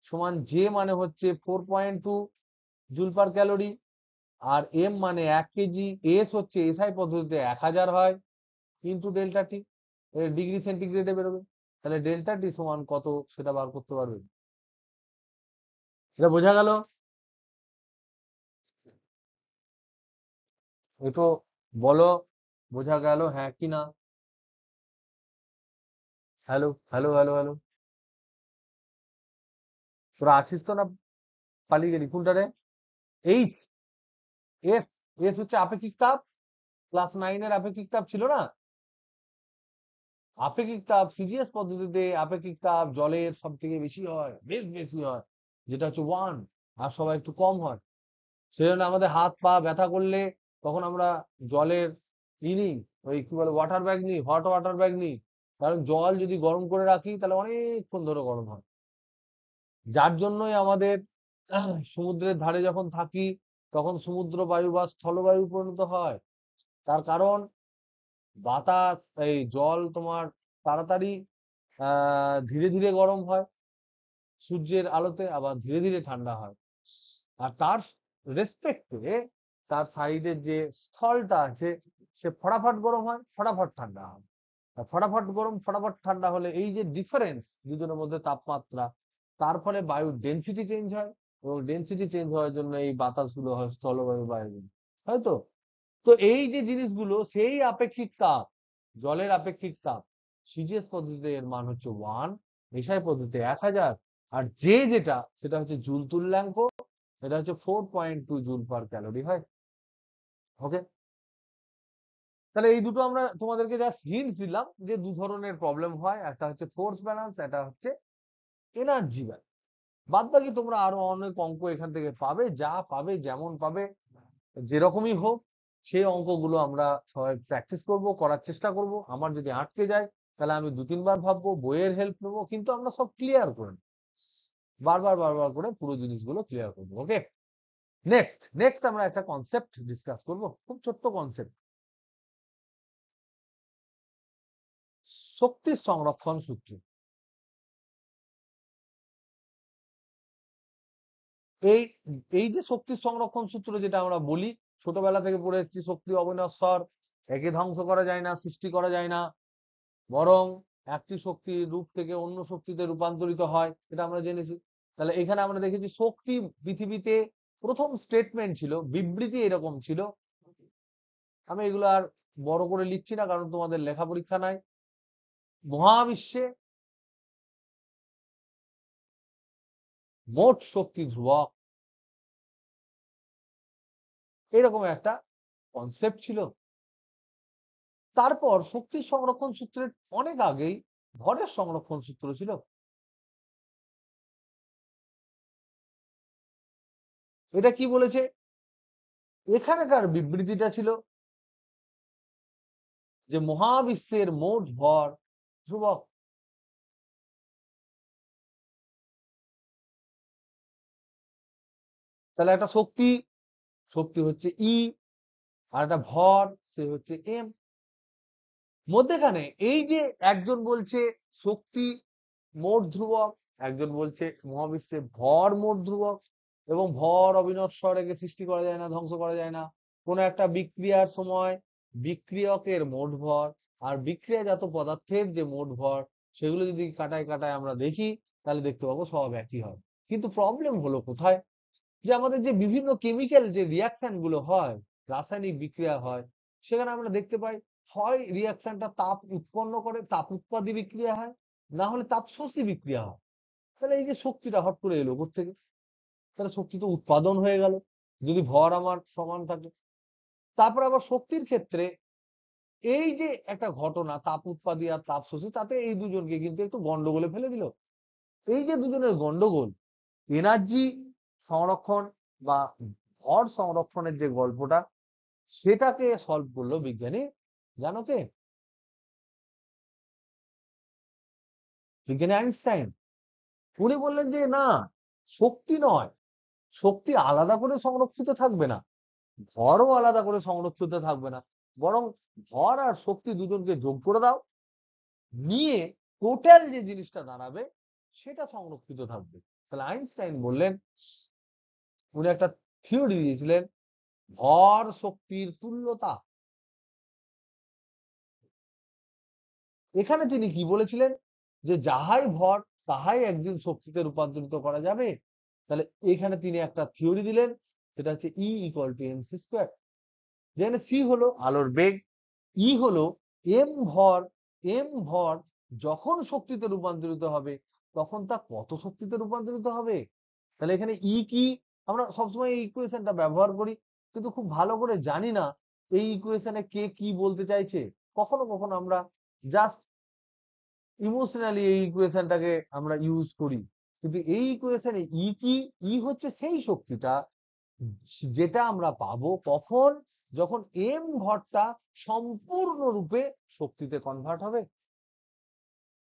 সমান জে মানে হচ্ছে 4.2 জুল পার ক্যালোরি, আর এম মানে 1 কেজি, এস হচ্ছে এসআই পদ্ধতিতে 1000 হয় কিন্তু ডেল্টা টি ডিগ্রি সেন্টিগ্রেডে বেরোবে। তাহলে ডেল্টা টি সমান কত সেটা বার করতে পারবে। এটা বোঝা গেল? একটু বলো বোঝা গেল হ্যাঁ কি না? হ্যালো হ্যালো হ্যালো হ্যালো, তোরা আছিস তো না পালিয়ে গেলি কোনটারে? এইচ, এস, এস হচ্ছে আপেক্ষিক তাপ, ক্লাস 9 এর আপেক্ষিক তাপ ছিল না? আপেক্ষিক তাপ সিজিএস পদ্ধতিতে আপেক্ষিক তাপ জলের সব থেকে বেশি হয়, বেশ বেশি হয়, যেটা হচ্ছে 1, আর সবাই একটু কম হয়। সেজন্য আমাদের হাত পা ব্যথা করলে তখন আমরা জলের নিই, ওই কি বলে ওয়াটার ব্যাগ নিই, হট ওয়াটার ব্যাগ নিই। কারণ জল যদি গরম করে রাখি তাহলে অনেকক্ষণ ধরে গরম হয়। যার জন্যই আমাদের সমুদ্রের ধারে যখন থাকি তখন সমুদ্র বায়ু বা স্থলবায়ু পরিণত হয়। তার কারণ বাতাস, এই জল তোমার তাড়াতাড়ি ধীরে ধীরে গরম হয় সূর্যের আলোতে, আবার ধীরে ধীরে ঠান্ডা হয়। আর তার রেসপেক্টে তার সাইডের যে স্থলটা আছে সে ফটাফট গরম হয়, ফটাফট ঠান্ডা হয়। আর ফটাফট গরম ফটাফট ঠান্ডা হলে এই যে ডিফারেন্স দুজনের মধ্যে তাপমাত্রা, তার ফলে বায়ুর ডেনসিটি চেঞ্জ হয়, এবং ডেনসিটি চেঞ্জ হওয়ার জন্য এই বাতাসগুলো হয় স্থলবায়ু বায়ু, হয়তো। তো এই যে জিনিসগুলো সেই আপেক্ষিক তাপ, জলের আপেক্ষিক তাপ, সিজিএস পদ্ধতিতে এর মান হচ্ছে 1, এসআই পদ্ধতিতে 1000, আর যে যেটা সেটা হচ্ছে জুল তুল্যাঙ্ক, এটা হচ্ছে 4.2 জুল পার ক্যালোরি হয়। ওকে, তাহলে এই দুটো আমরা তোমাদেরকে জাস্ট হিন্টস দিলাম যে দু ধরনের প্রবলেম হয়, একটা হচ্ছে ফোর্স ব্যালেন্স, একটা হচ্ছে এনার্জি ব্যালেন্স। বাদ বাকি তোমরা আরো অনেক অঙ্ক এখান থেকে পাবে, যা পাবে যেমন পাবে যেরকমই হোক, সেই অঙ্কগুলো আমরা সবাই প্র্যাকটিস করব, করার চেষ্টা করব। আমার যদি আটকে যায় তাহলে আমি 2-3 বার ভাববো, বইয়ের হেল্প নেবো, কিন্তু আমরা সব ক্লিয়ার করে নেব। বারবার বারবার করে পুরো জিনিসগুলো ক্লিয়ার করবো। ওকে, নেক্সট নেক্সট আমরা একটা কনসেপ্ট ডিসকাস করব, খুব ছোট্ট কনসেপ্ট, শক্তি সংরক্ষণ সূত্র। এই এই যে শক্তি সংরক্ষণ সূত্র যেটা আমরা বলি, ছোটবেলা থেকে পড়ে এসেছি, শক্তি অবিনশ্বর, একে ধ্বংস করা যায় না, সৃষ্টি করা যায় না, বরং একটি শক্তির রূপ থেকে অন্য শক্তিতে রূপান্তরিত হয়, এটা আমরা জেনেছি। তাহলে এখানে আমরা দেখেছি শক্তি পৃথিবীতে প্রথম স্টেটমেন্ট ছিল, বিবৃতি এরকম ছিল। আমি এগুলো আর বড় করে লিখছি না, কারণ তোমাদের লেখা পরীক্ষা নাই। মহাবিশ্বে মোট শক্তি ধ্রুবক, এরকম একটা কনসেপ্ট ছিল। তারপর শক্তি সংরক্ষণ সূত্রের অনেক আগেই ভরের সংরক্ষণ সূত্র ছিল। এটা কি বলেছে, এখানকার বিবৃতিটা ছিল যে মহাবিশ্বের মোট ভর ধ্রুবক। তাহলে একটা শক্তি, শক্তি হচ্ছে ই, আর একটা ভর সে হচ্ছে এম। মধ্যেখানে এই যে একজন বলছে শক্তি মোট ধ্রুবক, একজন বলছে মহাবিশ্বে ভর মোট ধ্রুবক, এবং ভর অবিনশ্বর, একে সৃষ্টি করা যায় না, ধ্বংস করা যায় না। কোনো একটা বিক্রিয়ার সময় বিক্রিয়কের মোট ভর আর বিক্রিয়াজাত পদার্থের যে মোট ভর, সেগুলো যদি কাটায় কাটায় আমরা দেখি তাহলে দেখতে পাবো সব একই হয়। কিন্তু প্রবলেম হলো কোথায়, যে আমাদের যে বিভিন্ন কেমিক্যাল যে রিয়াকশন গুলো হয়, রাসায়নিক বিক্রিয়া হয়, সেখানে আমরা দেখতে পাই হয় রিয়াকশনটা তাপ উৎপন্ন করে, তাপ উৎপাদী বিক্রিয়া হয়, না হলে তাপ শোষী বিক্রিয়া হয়। তাহলে এই যে শক্তিটা হট করে এলো থেকে, তাহলে শক্তি তো উৎপাদন হয়ে গেল যদি ভর আমার সমান থাকে। তারপর আবার শক্তির ক্ষেত্রে এই যে একটা ঘটনা তাপ উৎপাদী আর তাপ শোষী, তাতে এই দুজনকে কিন্তু একটু গন্ডগোলে ফেলে দিল। এই যে দুজনের গন্ডগোল, এনার্জি সংরক্ষণ বা ভর সংরক্ষণের যে গল্পটা, সেটাকে সলভ করলো বিজ্ঞানী, জানো কে? বিজ্ঞানী আইনস্টাইন। উনি বললেন যে না, শক্তি নয়, শক্তি আলাদা করে সংরক্ষিত থাকবে না, ভরও আলাদা করে সংরক্ষিত থাকবে না, বরং ভর আর শক্তি দুজনকে যোগ করে দাও, নিয়ে টোটাল যে জিনিসটা দাঁড়াবে সেটা সংরক্ষিত থাকবে। তাহলে আইনস্টাইন বললেন, উনি একটা থিওরি দিয়েছিলেন, ভর শক্তির তুল্যতা। এখানে তিনি কি বলেছিলেন, যে যাহাই ভর তাহাই একদিন শক্তিতে রূপান্তরিত করা যাবে। তাহলে এখানে তিনি একটা থিওরি দিলেন, সেটা হচ্ছে E equal to m c square, যেখানে সি হলো আলোর বেগ, ই হলো এম ভর, এম ভর যখন শক্তিতে রূপান্তরিত হবে তখন তা কত শক্তিতে রূপান্তরিত হবে। তাহলে এখানে ই কি, আমরা সবসময় এই ইকুয়েশনটা ব্যবহার করি, কিন্তু খুব ভালো করে জানি না এই ইকুয়েশনে কে কি বলতে চাইছে। কখনো কখনো আমরা জাস্ট ইমোশনালি এই ইকুয়েশনটাকে আমরা ইউজ করি, কিন্তু এই ইকুয়েশনে ই কি? ই হচ্ছে সেই শক্তিটা যেটা আমরা পাবো কখন? যখন এম ভরটা সম্পূর্ণরূপে শক্তিতে কনভার্ট হবে।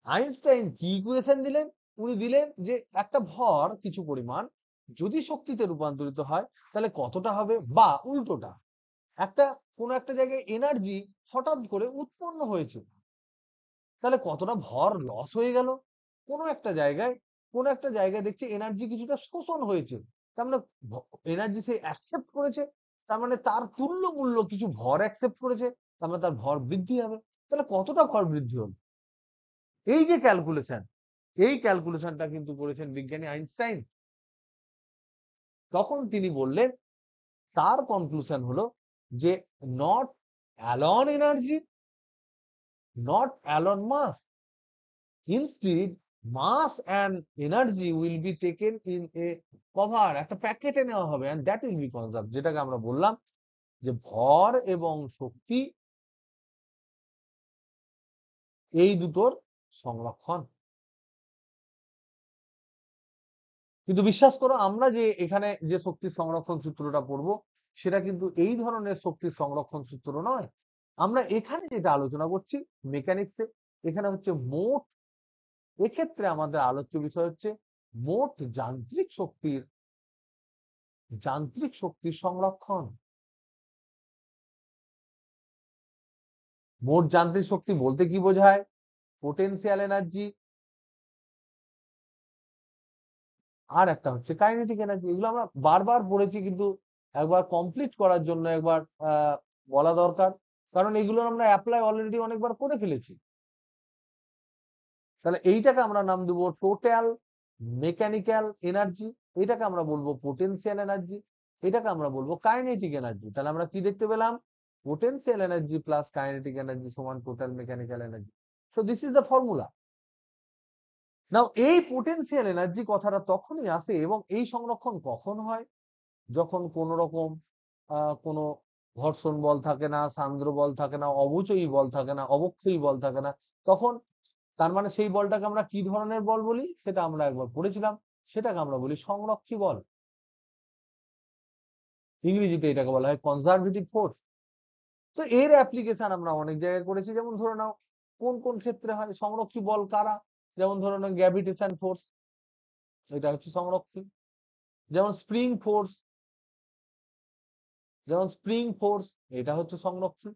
আইনস্টাইন কি ইকুয়েশন দিলেন? উনি দিলেন যে একটা ভর কিছু পরিমাণ যদি শক্তিতে রূপান্তরিত হয় তাহলে কতটা হবে, বা উল্টোটা একটা কোনো একটা জায়গায় এনার্জি হঠাৎ করে উৎপন্ন হয়েছে তাহলে কতটা ভর লস হয়ে গেল। কোনো একটা জায়গায় দেখছি এনার্জি কিছুটা শোষণ হয়েছে, তার মানে এনার্জি সে অ্যাকসেপ্ট করেছে, তার মানে তার তুল্য মূল্য কিছু ভর অ্যাকসেপ্ট করেছে, তার মানে তার ভর বৃদ্ধি হবে। তাহলে কতটা ভর বৃদ্ধি হলো? এই যে ক্যালকুলেশন, এই ক্যালকুলেশনটা কিন্তু করেছেন বিজ্ঞানী আইনস্টাইন। তখন তিনি বললেন, তার কনক্লুশন হলো যে not alone energy, not alone mass, instead mass and energy will be taken in a cover, একটা প্যাকেটে নেওয়া হবে, and that will be conserved, যেটাকে আমরা বললাম যে ভর এবং শক্তি এই দুটোর সংরক্ষণ। কিন্তু বিশ্বাস করো, আমরা যে এখানে যে শক্তির সংরক্ষণ সূত্রটা পড়বো সেটা কিন্তু এই ধরনের শক্তির সংরক্ষণ সূত্র নয়। আমরা এখানে যেটা আলোচনা করছি মেকানিক্সে, এখানে হচ্ছে মোট, এক্ষেত্রে আমাদের আলোচ্য বিষয় হচ্ছে মোট যান্ত্রিক শক্তির সংরক্ষণ। মোট যান্ত্রিক শক্তি বলতে কি বোঝায়? পোটেনশিয়াল এনার্জি, আর একটা হচ্ছে কাইনেটিক এনার্জি। এগুলো আমরা বারবার পড়েছি, কিন্তু একবার কমপ্লিট করার জন্য একবার বলা দরকার, কারণ এগুলো আমরা অ্যাপ্লাই অলরেডি অনেকবার করে ফেলেছি। তাহলে এইটাকে আমরা নাম দেবো টোটাল মেকানিক্যাল এনার্জি, এটাকে আমরা বলবো পোটেনশিয়াল এনার্জি, এটাকে আমরা বলবো কাইনেটিক এনার্জি। তাহলে আমরা কি দেখতে পেলাম? Potential energy plus kinetic energy সমান total mechanical energy. So this is the formula. Now এই পোটেনশিয়াল এনার্জি কথাটা তখনই আসে এবং এই সংরক্ষণ কখন হয়? যখন কোন রকম কোনো ঘর্ষণ বল থাকে না, সান্দ্র বল থাকে না, অবচয়ী বল থাকে না, অবক্ষয়ী বল থাকে না, তখন তার মানে সেই বলটাকে আমরা কি ধরনের বল বলি সেটা আমরা একবার পড়েছিলাম, সেটাকে আমরা বলি সংরক্ষী বল। ইংরেজিতে এটাকে বলা হয় কনজারভেটিভ ফোর্স। তো এর অ্যাপ্লিকেশন আমরা অনেক জায়গায় করেছি, যেমন ধরে নাও কোন কোন ক্ষেত্রে হয় সংরক্ষী বল কারা? যেমন ধরে নাও গ্র্যাভিটেশন ফোর্স, এটা হচ্ছে সংরক্ষী। যেমন স্প্রিং ফোর্স, এটা হচ্ছে সংরক্ষী।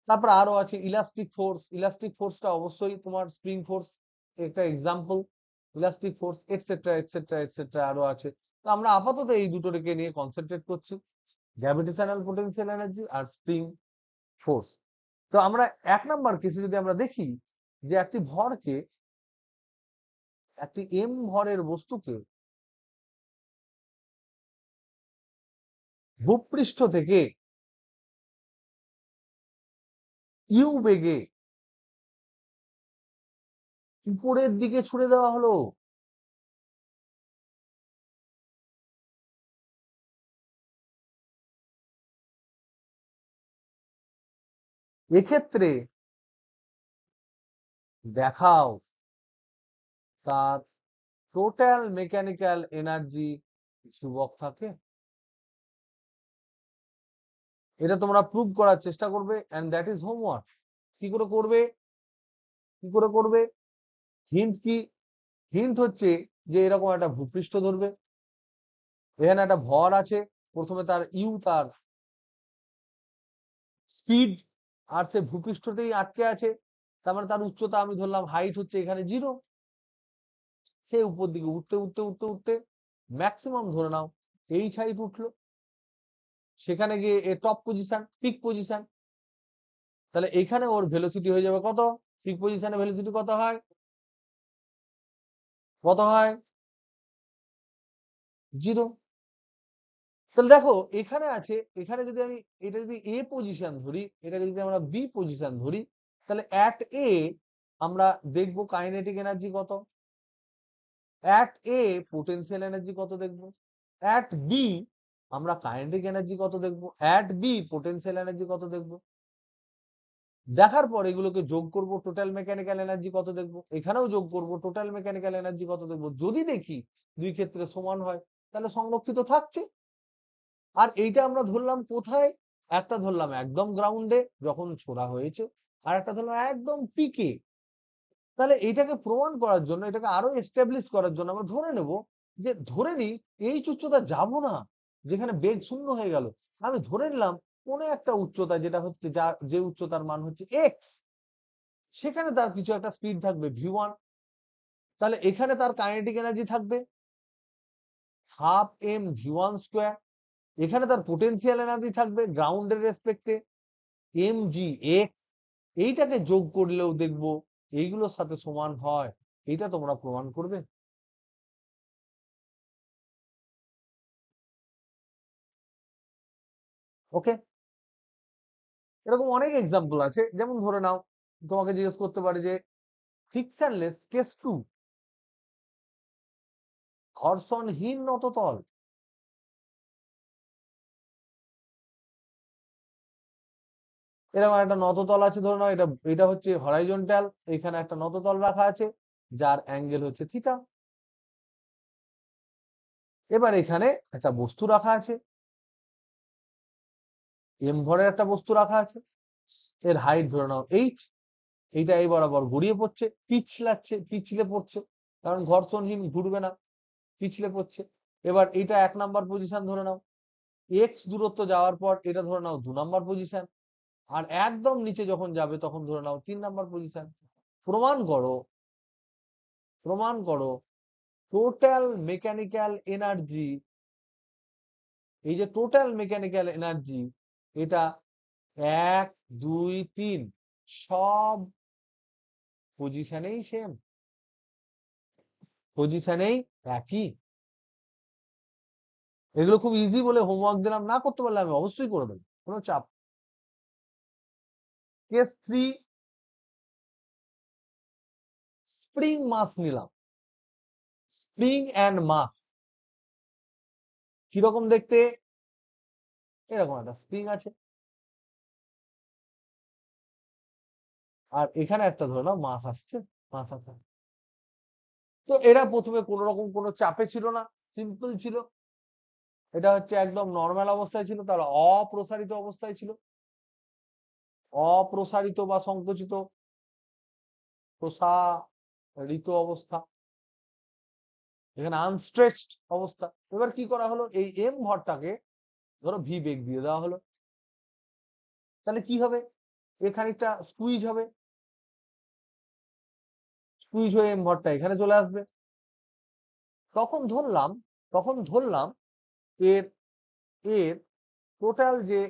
তারপর আরো আছে ইলাস্টিক ফোর্সটা অবশ্যই তোমার স্প্রিং ফোর্স একটা example, elastic force etcetera etcetera etcetera আরো আছে। তো আমরা আপাতত এই দুটোকে নিয়ে কনসেন্ট্রেট করছি, গ্র্যাভিটেশনাল পোটেনশিয়াল এনার্জি আর স্প্রিং ফোর্স। তো আমরা 1 নাম্বার কেসে যদি আমরা দেখি যে একটি এম ভরের বস্তুকে ভূপৃষ্ঠ থেকে ইউ বেগে উপরের দিকে ছুড়ে দেওয়া হলো, এক্ষেত্রে দেখাও তার টোটাল মেকানিক্যাল এনার্জি ধ্রুবক থাকে। এটা তোমরা প্রুভ করার চেষ্টা করবে, এন্ড দ্যাট ইজ হোমওয়ার্ক। কি করে করবে? হিন্ট কি? হিন্ট হচ্ছে যে এরকম একটা ভূপৃষ্ঠ ধরবে, এখানে একটা ভর আছে, প্রথমে তার স্পিড, আর সে ভূপৃষ্ঠতেই আটকে আছে, তার মানে তার উচ্চতা আমি ধরলাম হাইট হচ্ছে এখানে 0। সে উপর দিকে উঠতে ম্যাক্সিমাম ধরে নাও এইচ হাইট উঠলো, সেখানে গিয়ে টপ পজিশন, পিক পজিশন, তাহলে এখানে ওর ভেলোসিটি হয়ে যাবে কত? পিক পজিশনে ভেলোসিটি কত হয়? 0। তাহলে দেখো এখানে আছে, এখানে যদি আমি এটা যদি এ পজিশন ধরি, এটাকে যদি আমরা বি পজিশন ধরি, তাহলে অ্যাট এ আমরা দেখবো কাইনেটিক এনার্জি কত, অ্যাট এ পোটেনশিয়াল এনার্জি কত দেখবো, অ্যাট বি আমরা কাইনেটিক এনার্জি কত দেখবো, অ্যাট বি পোটেনশিয়াল এনার্জি কত দেখবো। দেখার পর এগুলোকে যোগ করব, টোটাল মেকানিক্যাল এনার্জি কত দেখবো, এখানেও যোগ করব, টোটাল মেকানিক্যাল এনার্জি কত দেখবো। যদি দেখি দুই ক্ষেত্রে সমান হয় তাহলে সংরক্ষিত থাকছে। আর এইটা আমরা ধরলাম কোথায়, একটা ধরলাম একদম গ্রাউন্ডে যখন ছোড়া হয়েছে, আর একটা ধরলাম একদম পিকে। তাহলে এইটাকে প্রমাণ করার জন্য, এটাকে আরো এস্টাবলিশ করার জন্য আমরা ধরে নেব যে, ধরে নিই এই উচ্চতা যাব না, যেখানে বেগ শূন্য হয়ে গেল। আমি ধরে নিলাম কোনো একটা উচ্চতা, যেটা হচ্ছে যে উচ্চতার মান হচ্ছে এক্স, সেখানে তার কিছু একটা স্পিড থাকবে v1। তাহলে এখানে তার কাইনেটিক এনার্জি থাকবে হাফ এম v1 স্কোয়ার। এখানে তার পোটেনশিয়াল এনার্জি থাকবে গ্রাউন্ডের রেসপেক্টে এম জি এক্স। এইটাকে যোগ করলেও দেখবো এইগুলোর সাথে সমান হয়। এটা তোমরা প্রমাণ করবে। ওকে, এরকম অনেক এক্সাম্পল আছে। যেমন ধরে নাও, তোমাকে জিজ্ঞেস করতে পারে যে ফ্রিকশনলেস কেস 2, ঘর্ষণহীন নততল। এরকম একটা নততল আছে, ধরে নাও এটা এটা হচ্ছে হরাইজন্টাল, এখানে একটা নততল রাখা আছে যার অ্যাঙ্গেল হচ্ছে থিটা। এবার এখানে একটা বস্তু রাখা আছে, এম ভরের একটা বস্তু রাখা আছে, এর হাইট ধরে নাও এইচ। এইটা এই বরাবর গড়িয়ে পড়ছে, পিছলে পড়ছে, কারণ ঘর্ষণহীন, ঘুরবে না, পিছলে পড়ছে। এবার এটা 1 নাম্বার পজিশন ধরে নাও, এক্স দূরত্ব যাওয়ার পর এটা ধরে নাও 2 নাম্বার পজিশন, আর একদম নিচে যখন যাবে তখন ধরে নাও 3 নাম্বার পজিশন। প্রমাণ করো, প্রমাণ করো টোটাল মেকানিক্যাল এনার্জি, এই যে টোটাল মেকানিক্যাল এনার্জি, এটা 1 2 3 সব পজিশনেই সেম, পজিশনেই একই। এগুলো খুব ইজি বলে হোমওয়ার্ক দিলাম, না করতে পারলে আমি অবশ্যই করে দেবো, কোনো চাপ। কেস 3, স্প্রিং মাস নিলাম, স্প্রিং অ্যান্ড মাস কিরকম দেখতে, এরকম একটা স্প্রিং আছে, আর এখানে একটা ধরে নাও মাস আসছে, মাস আছে। তো এরা প্রথমে কোন রকম কোনো চাপে ছিল না, সিম্পল ছিল। এটা হচ্ছে একদম নর্মাল অবস্থায় ছিল, তাহলে অপ্রসারিত অবস্থায় ছিল, অপ্রসারিত বা সংকুচিত, প্রসারিত অবস্থা, এখানে আনস্ট্রেচড অবস্থা। এবার কি করা হলো, এই এম ভরটাকে ধরো ভি বেগ দিয়ে দেওয়া হলো, তাহলে কি হবে, এ খানিকটা স্কুইজ হবে, স্কুইজ হয়ে এম ভরটা এখানে চলে আসবে। তখন ধরলাম, তখন ধরলাম এর এর টোটাল যে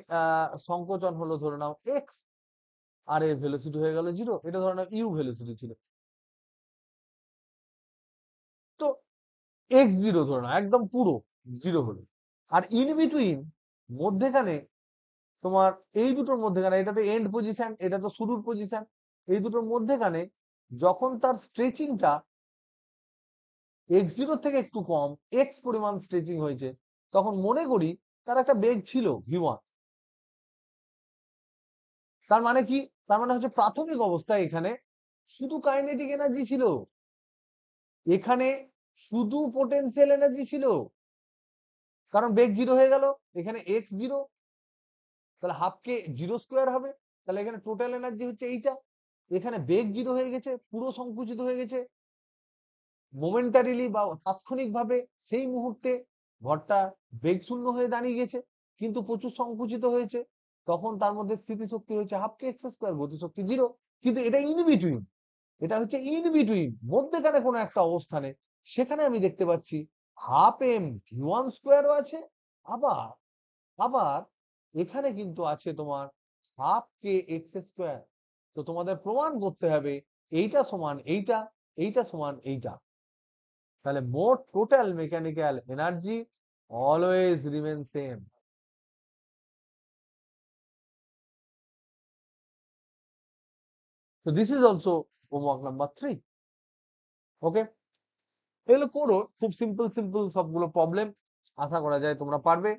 সংকোচন হলো ধরে নাও এক্স, আর এর ভেলোসিটি হয়ে গেল 0, এটা ধরে নাও ইউ ভেলোসিটি ছিল। তো এক্স 0 ধরে নাও একদম পুরো 0 হলো, আর ইন বিটুইন মধ্যেখানে তোমার এই দুটোর মধ্যেখানে, এটা তো এন্ড পজিশন, এটা তো শুরুর পজিশন, এই দুটোর মধ্যেখানে যখন তার স্ট্রেচিংটা x0 থেকে একটু কম, এক্স পরিমাণ স্ট্রেচিং হয়েছে, তখন মনে করি তার একটা বেগ ছিল v1। তার মানে কি, তার মানে হচ্ছে প্রাথমিক অবস্থায় এখানে শুধু কাইনেটিক এনার্জি ছিল, এখানে শুধু পোটেনশিয়াল এনার্জি ছিল, কারণ বেগ 0 হয়ে গেল, এখানে x0, তাহলে হাফ কে 0 স্কোয়ার হবে, তাহলে এখানে টোটাল এনার্জি হচ্ছে এইটা। এখানে বেগ 0 হয়ে গেছে, পুরো সংকুচিত হয়ে গেছে মোমেন্টারিলি বা তাৎক্ষণিকভাবে, সেই মুহূর্তে ভরটা বেগ শূন্য হয়ে দাঁড়িয়ে গেছে, কিন্তু প্রচুর সংকুচিত হয়েছে, তখন তার মধ্যে স্থিতিশক্তি হয়েছে হাফ কে এক্স স্কোয়ার, গতিশক্তি 0। কিন্তু এটা ইন বিটুইন, এটা হচ্ছে ইন বিটুইন মধ্যেখানে কোনো একটা অবস্থানে, সেখানে আমি দেখতে পাচ্ছি হাফ এম v1 স্কোয়ারও আছে, আবার আবার এখানে কিন্তু আছে তোমার হাফ কে এক্স স্কোয়ার। তো তোমাদের প্রমাণ করতে হবে এইটা সমান এইটা, এইটা সমান এইটা, তাহলে মোট total mechanical energy always remain same. So this is also homework number 3. Okay, এগুলো করো, খুব সিম্পল সিম্পল সবগুলো প্রবলেম, আশা করা যায় তোমরা পারবে।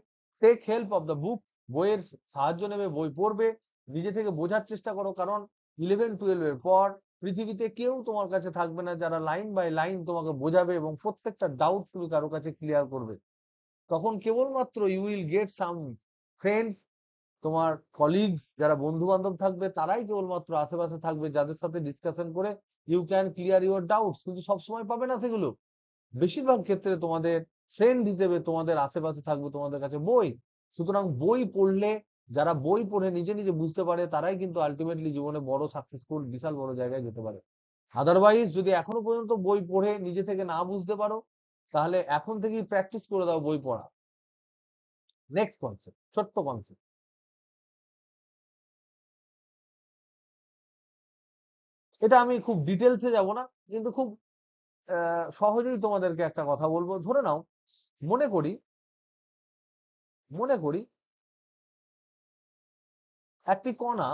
Take help of the book, বইয়ের সাহায্য নেবে, বই পড়বে, নিজে থেকে বোঝার চেষ্টা করো, কারণ 11-12 এর পর পৃথিবীতে কেউ তোমার কাছে থাকবে না যারা লাইন বাই লাইন তোমাকে বোঝাবে এবং প্রত্যেকটা ডাউট তুমি কারো কাছে ক্লিয়ার করবে। তখন কেবলমাত্র you will get some friends, তোমার কলিগস যারা বন্ধু বান্ধব থাকবে তারাই কেবলমাত্র আশেপাশে থাকবে যাদের সাথে ডিসকাশন করে you can clear your doubts, কিন্তু সবসময় পাবে না সেগুলো। বেশিরভাগ ক্ষেত্রে তোমাদের ফ্রেন্ড হিসেবে তোমাদের আশেপাশে থাকবে তোমাদের কাছে বই। সুতরাং বই পড়লে, যারা বই পড়ে নিজে নিজে বুঝতে পারে তারাই কিন্তু আলটিমেটলি জীবনে বড় সাকসেসফুল বিশাল বড় জায়গায় যেতে পারে। আদারওয়াইজ যদি এখনো পর্যন্ত বই পড়ে নিজে থেকে না বুঝতে পারো, তাহলে এখন থেকেই প্র্যাকটিস করে দাও বই পড়া। নেক্সট কনসেপ্ট, ছোট্ট কনসেপ্ট, এটা আমি খুব ডিটেলসে যাব না, কিন্তু খুব সহজেই তোমাদেরকে একটা কথা বলবো। ধরে নাও, মনে করি মনে করি একটি কণা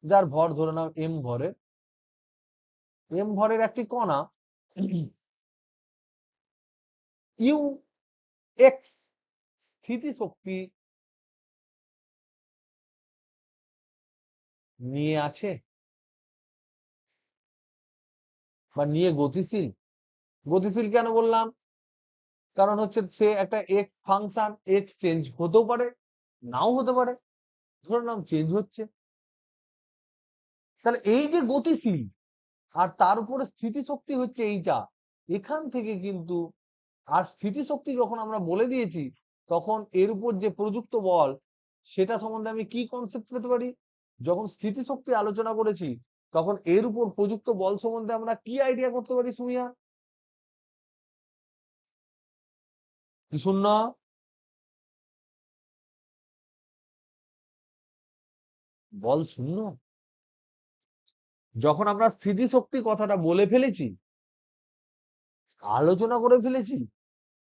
যার ভর ধরে নাও এম ভরের একটি কণা ইউ এক্স স্থিতিশক্তি নিয়ে আছে বা নিয়ে গতিশীল। গতিশীল কেন বললাম? কারণ হচ্ছে সে একটা এক্স ফাংশন, এক্স চেঞ্জ হতেও পারে নাও হতে পারে, ধরে নাও চেঞ্জ হচ্ছে। তাহলে এই যে গতিশীল আর তার উপরে স্থিতিশক্তি হচ্ছে এইটা, এখান থেকে কিন্তু, আর স্থিতিশক্তি যখন আমরা বলে দিয়েছি তখন এর উপর যে প্রযুক্ত বল সেটা সম্বন্ধে আমি কি কনসেপ্ট পেতে পারি? যখন স্থিতিশক্তি আলোচনা করেছি তখন এর উপর প্রযুক্ত বল সম্বন্ধে আমরা কি আইডিয়া করতে পারি সুমিয়া? কি শূন্য? বল শূন্য। যখন আমরা স্থিতিশক্তি কথাটা বলে ফেলেছি, আলোচনা করে ফেলেছি,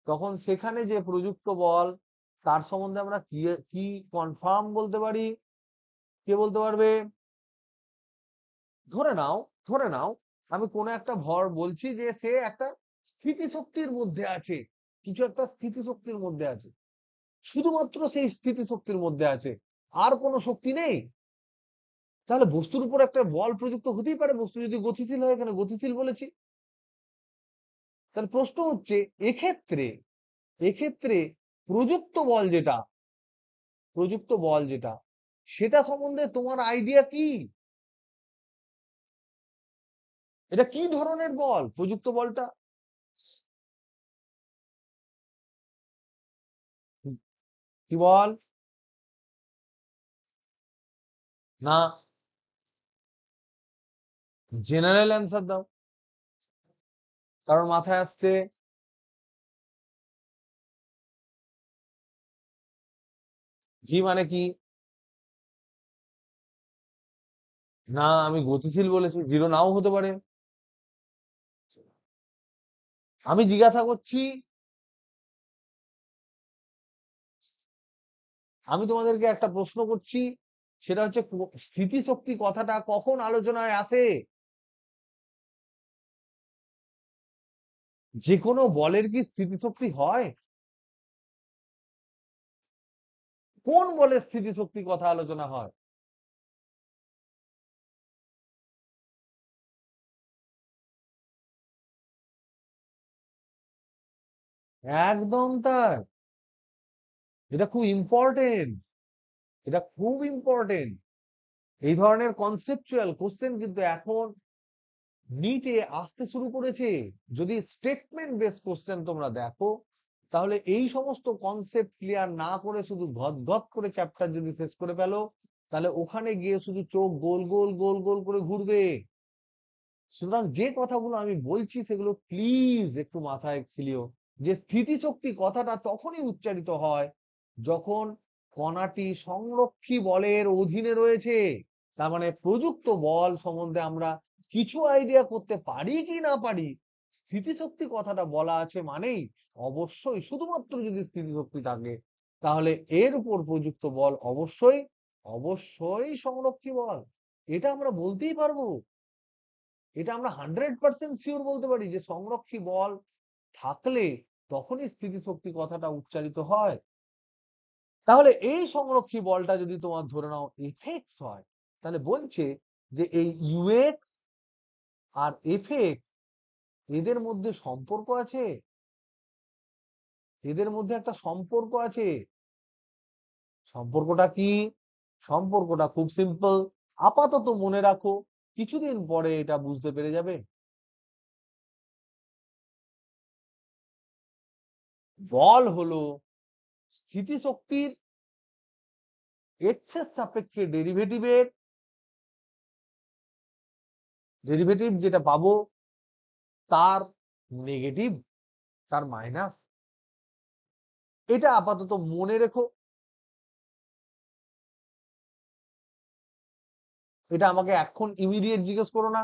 তখন সেখানে যে প্রযুক্ত বল তার সম্বন্ধে আমরা কি কি কনফার্ম বলতে পারি? কে বলতে পারবে? ধরে নাও ধরে নাও আমি কোনো একটা ভর বলছি যে সে একটা স্থিতিশক্তির মধ্যে আছে, কিছু একটা স্থিতিশক্তির মধ্যে আছে, শুধুমাত্র সেই স্থিতিশক্তির মধ্যে আছে, আর কোনো শক্তি নেই। তাহলে বস্তুর উপর একটা বল প্রযুক্ত হতেই পারে, বস্তু যদি গতিশীল হয়, এখানে গতিশীল বলেছি। তাহলে প্রশ্ন হচ্ছে, এক্ষেত্রে এক্ষেত্রে প্রযুক্ত বল যেটা প্রযুক্ত বল যেটা সেটা সম্বন্ধে তোমার আইডিয়া কি? এটা কি ধরনের বল প্রযুক্ত বলটা? কি বল? না, জেনারেল অ্যান্সার দাও। কারণ মাথায় আসছে ভি মানে কি? না, আমি গতিশীল বলেছি, জিরো নাও হতে পারে। আমি জিজ্ঞাসা করছি, আমি তোমাদেরকে একটা প্রশ্ন করছি, সেটা হচ্ছে স্থিতিশক্তি কথাটা কখন আলোচনায় আসে? যে কোনো বলের কি স্থিতিশক্তি হয়? কোন বলের স্থিতিশক্তি কথা আলোচনা হয়? একদম তাই। এটা খুব ইম্পর্টেন্ট, এটা খুব ইম্পর্টেন্ট। এই ধরনের কনসেপচুয়াল কোশ্চেন কিন্তু এখন নিটে আসতে শুরু করেছে। যদি স্টেটমেন্ট বেস কোশ্চেন তোমরা দেখো, তাহলে এই সমস্ত কনসেপ্ট ক্লিয়ার না করে শুধু গদ করে চ্যাপ্টার যদি শেষ করে ফেলো, তাহলে ওখানে গিয়ে শুধু চোখ গোল গোল গোল গোল করে ঘুরবে। সুতরাং যে কথাগুলো আমি বলছি সেগুলো প্লিজ একটু মাথায় খিলিও, যে স্থিতিশক্তি কথাটা তখনই উচ্চারিত হয় যখন কণাটি সংরক্ষী বলের অধীনে রয়েছে। তার মানে প্রযুক্ত বল সম্বন্ধে আমরা কিছু আইডিয়া করতে পারি কি না পারি, স্থিতিশক্তি কথাটা বলা আছে মানেই অবশ্যই, শুধুমাত্র যদি স্থিতিশক্তি থাকে তাহলে এর উপর প্রযুক্ত বল অবশ্যই অবশ্যই সংরক্ষী বল। এটা আমরা বলতেই পারবো, এটা আমরা 100% শিওর বলতে পারি যে সংরক্ষী বল থাকলে তখনই স্থিতিশক্তি কথাটা উচ্চারিত হয়। তাহলে এই সংরক্ষী বলটা যদি তোমার ধরে নাও এফএক্স হয়, তাহলে বলছে যে এই ইউএক্স আর এফএক্স এদের মধ্যে সম্পর্ক আছে, এদের মধ্যে একটা সম্পর্ক আছে। সম্পর্কটা কি? সম্পর্কটা খুব সিম্পল, আপাতত মনে রাখো, কিছুদিন পরে এটা বুঝতে পেরে যাবে। বল হলো স্থিতিশক্তির এক্সের সাপেক্ষে ডেরিভেটিভ যেটা পাবো তার নেগেটিভ, তার মাইনাস। এটা আপাতত মনে রেখো। এটা আমাকে এখন ইমিডিয়েট জিজ্ঞেস করো না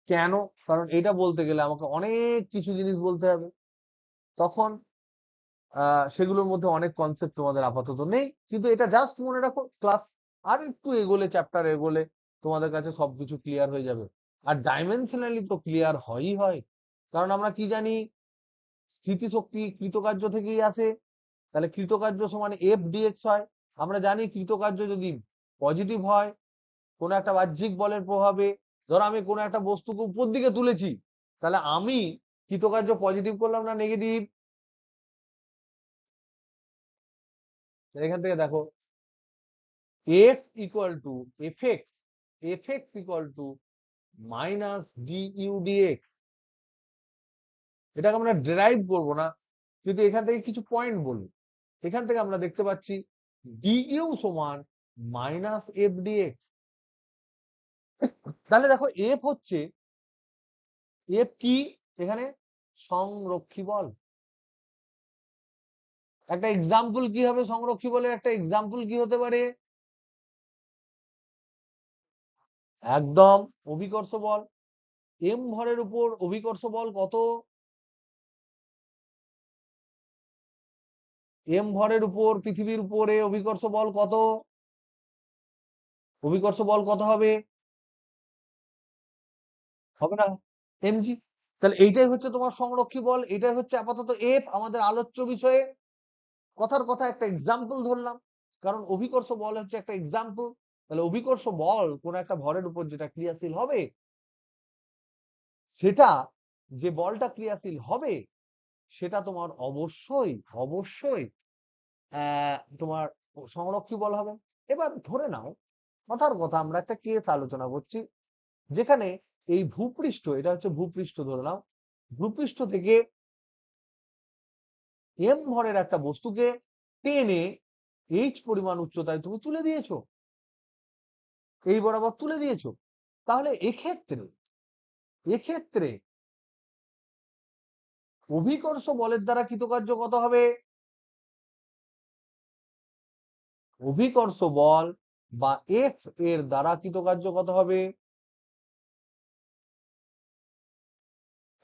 কেন, কারণ এটা বলতে গেলে আমাকে অনেক কিছু জিনিস বলতে হবে, তখন সেগুলোর মধ্যে অনেক কনসেপ্ট তোমাদের আপাতত নেই, কিন্তু এটা জাস্ট মনে রাখো, ক্লাস আর একটু এগোলে, চ্যাপ্টার এগোলে তোমাদের কাছে সবকিছু ক্লিয়ার হয়ে যাবে। আর ডাইমেনশনালি তো ক্লিয়ার হয়ই হয়, কারণ আমরা কি জানি, স্থিতিশক্তি কৃতকার্য থেকেই আসে, তাহলে কৃতকার্য সমান এফ ডিএক্স হয়। আমরা জানি কৃতকার্য যদি পজিটিভ হয় কোনো একটা বাহ্যিক বলের প্রভাবে, ধরো আমি কোনো একটা বস্তুকে উপর দিকে তুলেছি, তাহলে আমি কৃতকার্য পজিটিভ করলাম না নেগেটিভ? এখান থেকে দেখো, F equal to F X, F X equal to minus DU DX. এটাকে আমরা ডেরাইভ করবো না, কিন্তু এখান থেকে কিছু পয়েন্ট বলবো। এখান থেকে আমরা দেখতে পাচ্ছি ডিইউ সমান মাইনাস এফ ডিএক্স। তাহলে দেখো এফ হচ্ছে, এফ কি এখানে? সংরক্ষী বল। একটা এক্সাম্পল কি হবে সংরক্ষী বলের? একটা এক্সাম্পল কি হতে পারে? একদম অভিকর্ষ বল। এম ভরের উপর অভিকর্ষ বল কত? এম ভরের উপর পৃথিবীর উপরে অভিকর্ষ বল কত? অভিকর্ষ বল কত হবে? হবে না, এমজি। তাহলে এইটাই হচ্ছে তোমার সংরক্ষী বল, এটাই হচ্ছে আপাতত এফ আমাদের আলোচ্য বিষয়ে। কথার কথা একটা এক্সাম্পল ধরলাম, কারণ অভিকর্ষ বল হচ্ছে একটা এক্সাম্পল। তাহলে অভিকর্ষ বল কোন একটা ভরের উপর যেটা ক্রিয়াশীল হবে, সেটা, যে বলটা ক্রিয়াশীল হবে সেটা তোমার অবশ্যই অবশ্যই তোমার সংরক্ষী বল হবে। এবার ধরে নাও, কথার কথা আমরা একটা কেস আলোচনা করছি, যেখানে এই ভূপৃষ্ঠ, এটা হচ্ছে ভূপৃষ্ঠ ধরে নাও, ভূপৃষ্ঠ থেকে এম ভরের একটা বস্তুকে টেনে এইচ পরিমাণ উচ্চতায় তুমি তুলে দিয়েছো, এই বরাবর তুলে দিয়েছো। তাহলে এক্ষেত্রে এক্ষেত্রে অভিকর্ষ বলের দ্বারা কৃতকার্য কত হবে? অভিকর্ষ বল বা এফ এর দ্বারা কৃতকার্য কত হবে?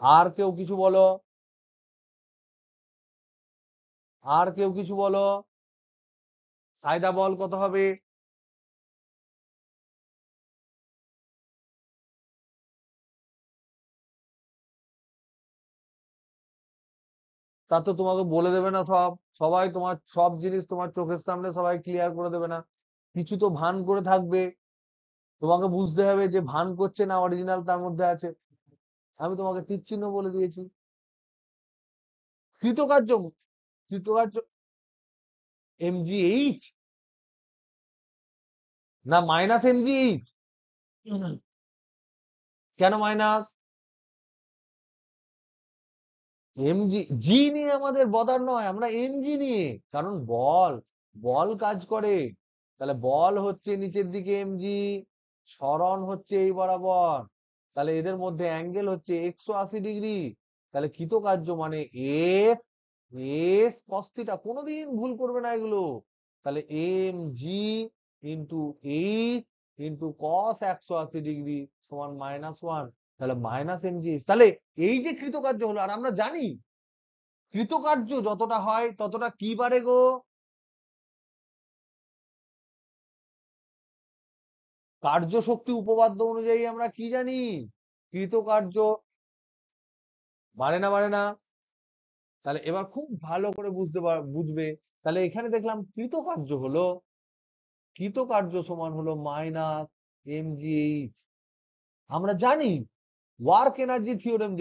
আর কেউ কিছু বলো, আর কেউ কিছু বলো, সাইদা বল কত হবে? তা তো তোমাকে বলে দেবে না সব, সবাই তোমার সব জিনিস তোমার চোখের সামনে সবাই ক্লিয়ার করে দেবে না, কিছু তো ভান করে থাকবে। তোমাকে বুঝতে হবে যে ভান করছে না অরিজিনাল তার মধ্যে আছে। আমি তোমাকে তীর চিহ্ন বলে দিয়েছি। কৃতকার্য, কৃতকার্য এমজিএইচ না মাইনাস এমজিএইচ? কেন মাইনাস? এমজি জি নিয়ে আমাদের বদার নয়, আমরা এমজি নিয়ে, কারণ বল, বল কাজ করে। তাহলে বল হচ্ছে নিচের দিকে এমজি, সরণ হচ্ছে এই বরাবর, তাহলে এদের মধ্যে অ্যাঙ্গেল হচ্ছে 180 ডিগ্রি। তাহলে কৃতকার্য মানে এফ এস কস থিটা, কোনোদিন ভুল করবে না এগুলো। তাহলে M G into H into cos 180 degree সমান -1, তাহলে মাইনাস এমজি। তাহলে এই যে কৃতকার্য হলো, আর আমরা জানি কৃতকার্য যতটা হয় ততটা কি বাড়ে গো? কার্য শক্তি উপপাদ্য অনুযায়ী আমরা কি জানি? কৃতকার্য বাড়ে না বাড়ে না? তাহলে এবার খুব ভালো করে বুঝবে, তাহলে এখানে দেখলাম কৃতকার্য সমান হলো মাইনাস mgh। আমরা জানি ওয়ার্ক এনার্জি থিওরেম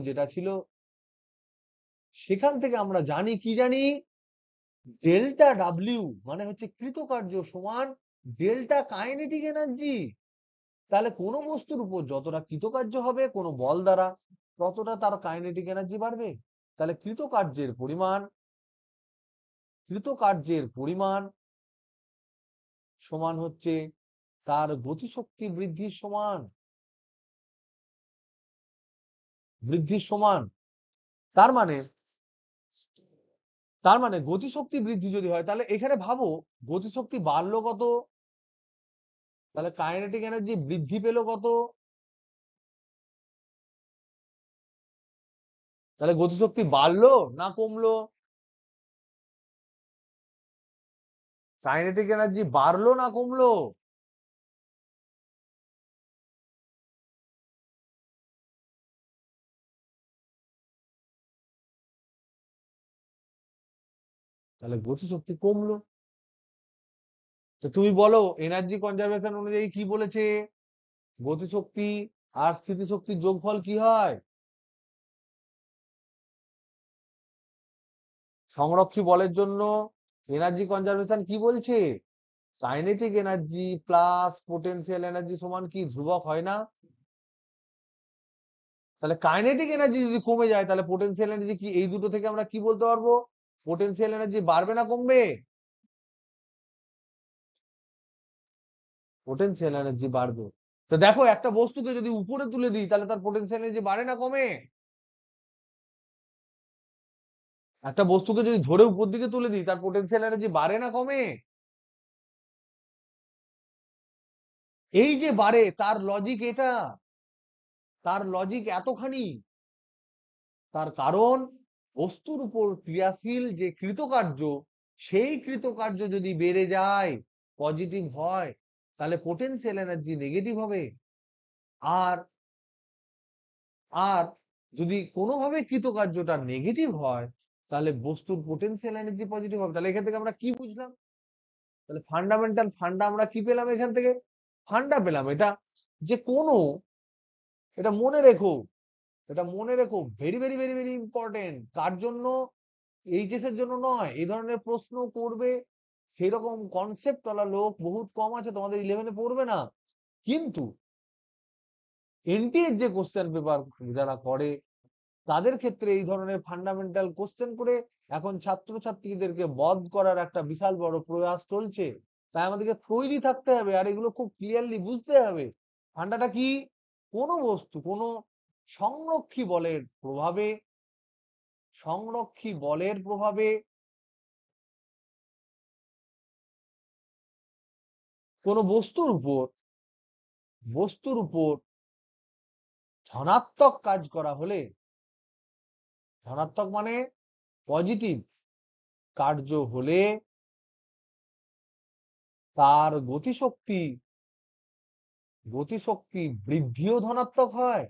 যেটা ছিল সেখান থেকে আমরা জানি কি জানি, ডেল্টা ডাব্লিউ মানে হচ্ছে কৃতকার্য সমান ডেল্টা কাইনেটিক এনার্জি। তাহলে কোনো বস্তুর উপর যতটা কৃতকার্য হবে কোনো বল দ্বারা, ততটা তার কাইনেটিক এনার্জি বাড়বে। তাহলে কৃতকার্যের পরিমাণ সমান হচ্ছে তার গতিশক্তি বৃদ্ধির সমান। তার মানে গতিশক্তি বৃদ্ধি যদি হয়, তাহলে এখানে ভাবো গতিশক্তি বাড়লো কত, তাহলে কাইনেটিক এনার্জি বৃদ্ধি পেল কত, তাহলে গতিশক্তি বাড়লো না কমলো? কাইনেটিক এনার্জি বাড়লো না কমলো? তাহলে গতিশক্তি কমলো। তো তুমি বলো এনার্জি কনজারভেশন অনুযায়ী কি বলেছে, গতিশক্তি আর স্থিতিশক্তির যোগফল কি হয়? সংরক্ষী বলের জন্য এনার্জি কনজারভেশন কি বলছে, kinetic energy plus potential energy সমান কি ধ্রুবক হয় না? তাহলে কাইনেটিক এনার্জি যদি কমে যায় তাহলে পোটেনশিয়াল এনার্জি কি, এই দুটো থেকে আমরা কি বলতে পারবো, পোটেনশিয়াল এনার্জি বাড়বে না কমবে? পোটেনশিয়াল এনার্জি বাড়বে। তো দেখো একটা বস্তুকে যদি উপরে তুলে দিই তাহলে তার পোটেনশিয়াল এনার্জি বাড়ে না কমে? একটা বস্তুকে যদি ধরে উপর দিকে তুলে দিই তার পোটেনশিয়াল এনার্জি বাড়ে না কমে? এই যে বাড়ে তার লজিক এতখানি, তার কারণ বস্তুর উপর ক্রিয়াশীল যে কৃতকার্য, সেই কৃতকার্য যদি বেড়ে যায়, পজিটিভ হয়, তাহলে পোটেনশিয়াল এনার্জি নেগেটিভ হবে। আর আর যদি কোনোভাবে কৃতকার্যটা নেগেটিভ হয় তাহলে বস্তুর পোটেনশিয়াল এনার্জি পজিটিভ হবে। তাহলে এখান থেকে আমরা কি বুঝলাম, তাহলে ফান্ডামেন্টাল ফান্ডা আমরা কি পেলাম এখান থেকে, ফান্ডা পেলাম এটা, যে কোনো, এটা মনে রেখো, very very very very important. কার জন্য, এইচএস এর জন্য নয়, এই ধরনের প্রশ্ন করবে সেরকম কনসেপ্ট ওয়ালা লোক বহুত কম আছে, তোমাদের ইলেভেনে পড়বে না, কিন্তু এনটিএর যে কোশ্চেন পেপার যারা করে তাদের ক্ষেত্রে এই ধরনের ফান্ডামেন্টাল কোশ্চেন করে এখন ছাত্রছাত্রীদেরকে বধ করার একটা বিশাল বড় প্রয়াস চলছে। তাই আমাদেরকে তৈরি থাকতে হবে আর এগুলো খুব ক্লিয়ারলি বুঝতে হবে। ফান্ডাটা কি, কোনো বস্তু কোনো সংরক্ষী বলের প্রভাবে সংরক্ষী বলের প্রভাবে কোনো বস্তুর উপর ধনাত্মক কাজ করা হলে, ধনাত্মক মানে পজিটিভ কার্য হলে তার গতিশক্তি বৃদ্ধিও ধনাত্মক হয়।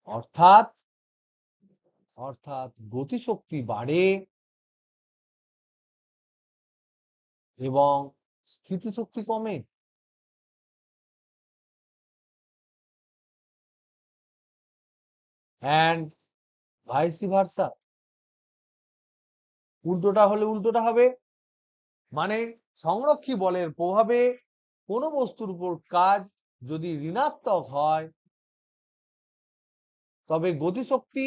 অর্থাৎ গতিশক্তি বাড়ে এবং স্থিতিশক্তি কমে। অ্যান্ড ভাইস ভার্সা, উল্টোটা হলে উল্টোটা হবে। মানে সংরক্ষী বলের প্রভাবে কোনো বস্তুর উপর কাজ যদি ঋণাত্মক হয় তবে গতিশক্তি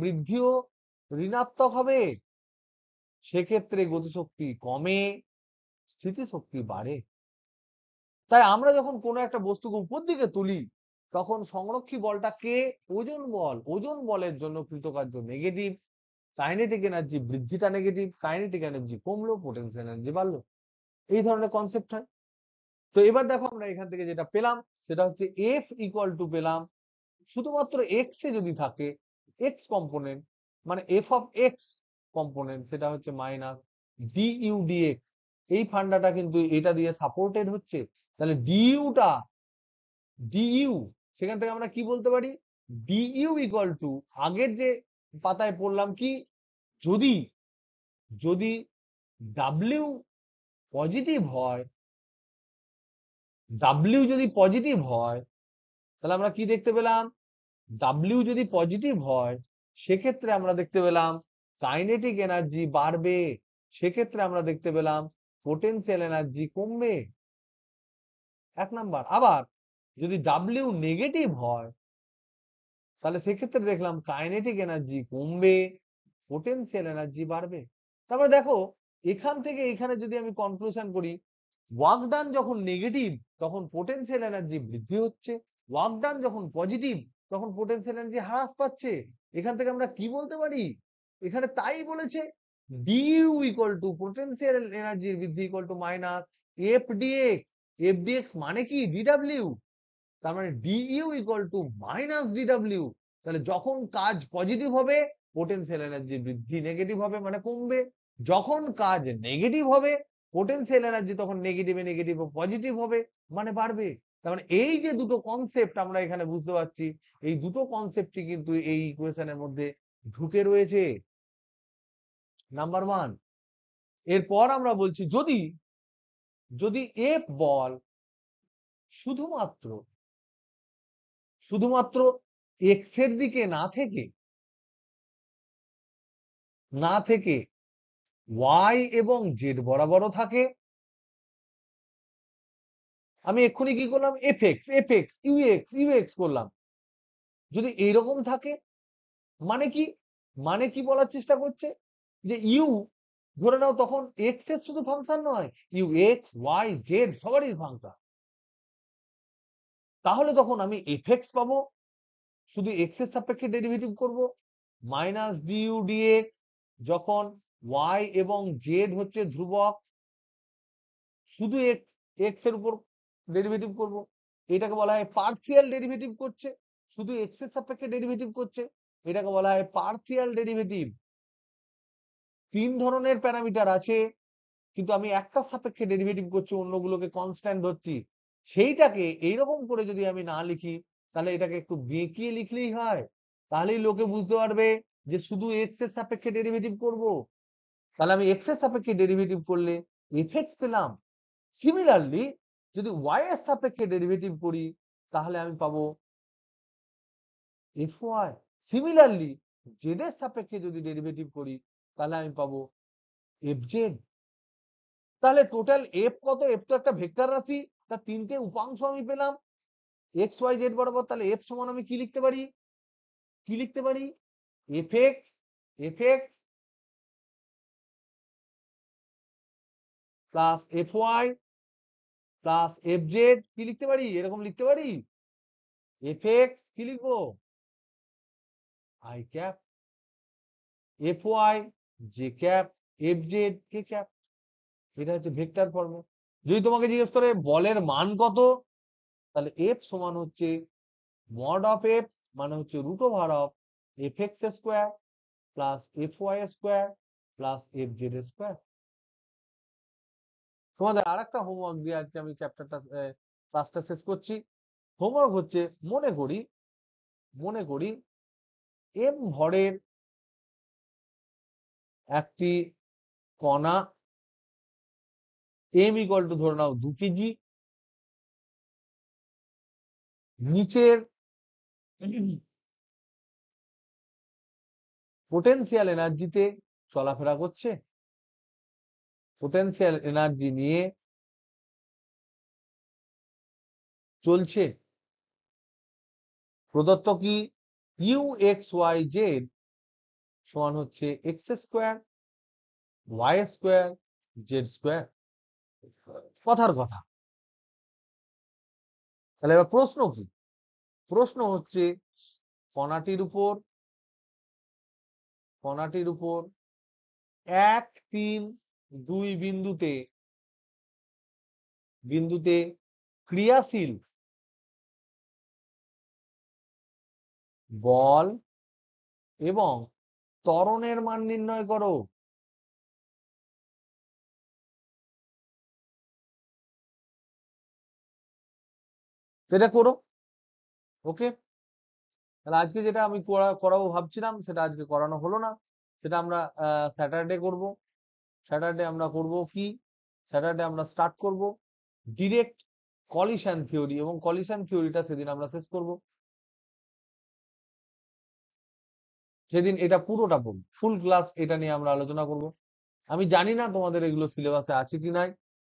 বৃদ্ধিও ঋণাত্মক হবে। সেক্ষেত্রে গতিশক্তি কমে, স্থিতিশক্তি বাড়ে। তাই আমরা যখন কোনো একটা বস্তুকে উপর দিকে তুলি তখন সংরক্ষী বলটাকে ওজন বলের জন্য কৃতকার্য নেগেটিভ, কাইনেটিক এনার্জি বৃদ্ধিটা নেগেটিভ, কাইনেটিক এনার্জি কমলো, পোটেনশিয়াল এনার্জি বাড়লো, এই ধরনের কনসেপ্ট হয়। তো এবার দেখো আমরা এখান থেকে যেটা পেলাম সেটা হচ্ছে এফ ইকুয়াল টু পেলাম, শুধুমাত্র এক্স এ যদি থাকে এক্স কম্পোনেন্ট, মানে এফ অফ এক্স কম্পোনেন্ট, সেটা হচ্ছে মাইনাস ডিইউ ডিএক্স। এই ফান্ডাটা কিন্তু এটা দিয়ে সাপোর্টেড হচ্ছে। তাহলে ডিইউ সেখান থেকে আমরা কি বলতে পারি, ডিইউ ইকুয়াল টু আগের যে পাতায় পড়লাম কি, যদি যদি ডাব্লিউ পজিটিভ হয়, ডাব্লিউ যদি পজিটিভ হয় তাহলে আমরা কি দেখতে পেলাম, ডাব্লিউ যদি পজিটিভ হয় সেক্ষেত্রে আমরা দেখতে পেলাম কাইনেটিক এনার্জি বাড়বে, সেক্ষেত্রে আমরা দেখতে পেলাম পোটেনশিয়াল এনার্জি কমবে। এক নাম্বার। আবার যদি ডাব্লিউ নেগেটিভ হয় তাহলে সেক্ষেত্রে দেখলাম কাইনেটিক এনার্জি কমবে, পোটেনশিয়াল এনার্জি বাড়বে। তারপরে দেখো এখান থেকে এখানে যদি আমি কনক্লুশন করি, ওয়ার্ক ডান যখন নেগেটিভ তখন পোটেনশিয়াল এনার্জি বৃদ্ধি হচ্ছে, ওয়ার্ক ডান যখন পজিটিভ তখন পোটেনশিয়াল এনার্জি হ্রাস পাচ্ছে। এখান থেকে আমরা কি বলতে পারি, এখানে তাই বলেছে ডিইউ ইকুয়াল টু পোটেনশিয়াল এনার্জির বৃদ্ধি ইকুয়াল টু মাইনাস এফডিএক্স। এফডিএক্স মানে কি, ডিডব্লিউ। তার মানে DU equal to minus DW. তাহলে যখন কাজ পজিটিভ হবে পোটেনশিয়াল এনার্জি বৃদ্ধি, নেগেটিভ হবে মানে কমবে। যখন কাজ নেগেটিভ হবে পোটেনশিয়াল এনার্জি তখন নেগেটিভে নেগেটিভ পজিটিভ হবে মানে বাড়বে। তার মানে এই যে দুটো কনসেপ্ট আমরা এখানে বুঝতে পারছি, এই দুটো কনসেপ্টই কিন্তু এই ইকুয়েশনের মধ্যে ঢুকে রয়েছে। Number one. এরপর আমরা বলছি যদি যদি এফ বল শুধুমাত্র শুধুমাত্র এক্স এর দিকে না থেকে ওয়াই এবং জেড বরাবরও থাকে, আমি এক্ষুনি কি করলাম, এফ এক্স ইউএক্স করলাম, যদি এইরকম থাকে মানে কি, মানে কি বলার চেষ্টা করছে যে ইউ ধরে নাও তখন এক্স এর শুধু ফাংশন নয়, ইউ এক্স ওয়াই জেড সবারই ফাংশন, তাহলে তখন আমি এফ এক্স পাবো, শুধু এক্স এর সাপেক্ষে ডেরিভেটিভ করব, মাইনাস ডিইউ ডিএক্স যখন ওয়াই এবং জেড হচ্ছে ধ্রুবক, শুধু এক্স এক্স এর উপর ডেরিভেটিভ করব, এটাকে বলা হয় পার্সিয়াল ডেরিভেটিভ করছে, শুধু এক্স এর সাপেক্ষে ডেরিভেটিভ করছে, এটাকে বলা হয় পার্সিয়াল ডেরিভেটিভ। তিন ধরনের প্যারামিটার আছে কিন্তু আমি একটা সাপেক্ষে ডেরিভেটিভ করছি, অন্যগুলোকে কনস্ট্যান্ট ধরছি। সেইটাকে এইরকম করে যদি আমি না লিখি তাহলে এটাকে একটু বেঁকিয়ে লিখলেই হয়, তাহলেই লোকে বুঝতে পারবে যে শুধু এক্স এর সাপেক্ষে ডেরিভেটিভ করব। তাহলে আমি এক্স এর সাপেক্ষে ডেরিভেটিভ করলে এফ এক্স পেলাম। সিমিলারলি যদি ওয়াই এর সাপেক্ষে ডেরিভেটিভ করি তাহলে আমি পাবো এফ ওয়াই। সিমিলারলি জেড এর সাপেক্ষে যদি ডেরিভেটিভ করি তাহলে আমি পাবো এফ জেড। তাহলে টোটাল এফ কত, এফ তো একটা ভেক্টর রাশি, তার তিনটে উপাংশ আমি পেলাম এক্স ওয়াই জেড বরাবর। তাহলে এফ সমান আমি কি লিখতে পারি, F X plus F Y plus F Z, কি লিখতে পারি, এরকম লিখতে পারি। এফ এক্স কি লিখবো, I cap, F Y J cap, F Z K cap. এটা হচ্ছে ভেক্টর ফর্ম। যদি তোমাকে জিজ্ঞেস করে বলের মান কত, তাহলে এফ সমান হচ্ছে মড অফ এফ মানে হচ্ছে root over of F X square plus F Y square plus F Z square. তোমাদের আর একটা হোমওয়ার্ক দিয়ে আজকে আমি চ্যাপ্টারটা ক্লাসটা শেষ করছি। হোমওয়ার্ক হচ্ছে, মনে করি এম ভরের একটি কণা, এম ইকুয়াল টু ধরে নাও 2 কেজি, নিচের পোটেনশিয়াল এনার্জিতে চলাফেরা করছে, পোটেনশিয়াল এনার্জি নিয়ে চলছে। প্রদত্ত কি, ইউ এক্স ওয়াই জেড সমান হচ্ছে X square Y square Z square. কথার কথা। তাহলে এবার প্রশ্ন কি, প্রশ্ন হচ্ছে কণাটির উপর 1, 3, 2 বিন্দুতে ক্রিয়াশীল বল এবং ত্বরণের মান নির্ণয় করো। সেটা করো। ওকে, তাহলে আজকে যেটা আমি করাবো ভাবছিলাম সেটা আজকে করানো হলো না, সেটা আমরা স্যাটারডে করব। স্যাটারডে আমরা করব কি, স্যাটারডে আমরা স্টার্ট করব ডিরেক্ট কলিশন থিওরি, এবং কলিশন থিওরিটা সেদিন আমরা শেষ করব। সেদিন এটা পুরোটা পড়ব, ফুল ক্লাস এটা নিয়ে আমরা আলোচনা করব। আমি জানি না তোমাদের এগুলো সিলেবাসে আছে কি নাই,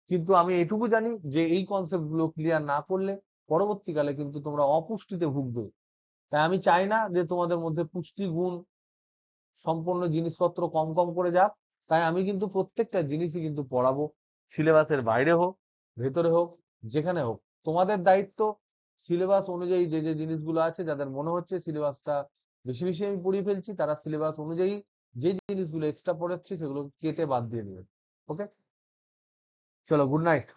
কিন্তু আমি এটুকু জানি যে এই কনসেপ্ট গুলো ক্লিয়ার না করলে পরবর্তীকালে কিন্তু তোমরা অপুষ্টিতে ভুগবে। তাই আমি চাই না যে তোমাদের মধ্যে পুষ্টি গুণ সম্পন্ন জিনিসপত্র কম কম করে যাক। তাই আমি কিন্তু প্রত্যেকটা জিনিসই কিন্তু পড়াবো, সিলেবাসের বাইরে হোক ভেতরে হোক যেখানে হোক। তোমাদের দায়িত্ব সিলেবাস অনুযায়ী যে যে জিনিসগুলো আছে, যাদের মনে হচ্ছে সিলেবাসটা বেশি বেশি আমি পড়িয়ে ফেলছি, তারা সিলেবাস অনুযায়ী যে জিনিসগুলো এক্সট্রা পড়াচ্ছি সেগুলো কেটে বাদ দিয়ে দেবে। ওকে, চলো, গুড নাইট।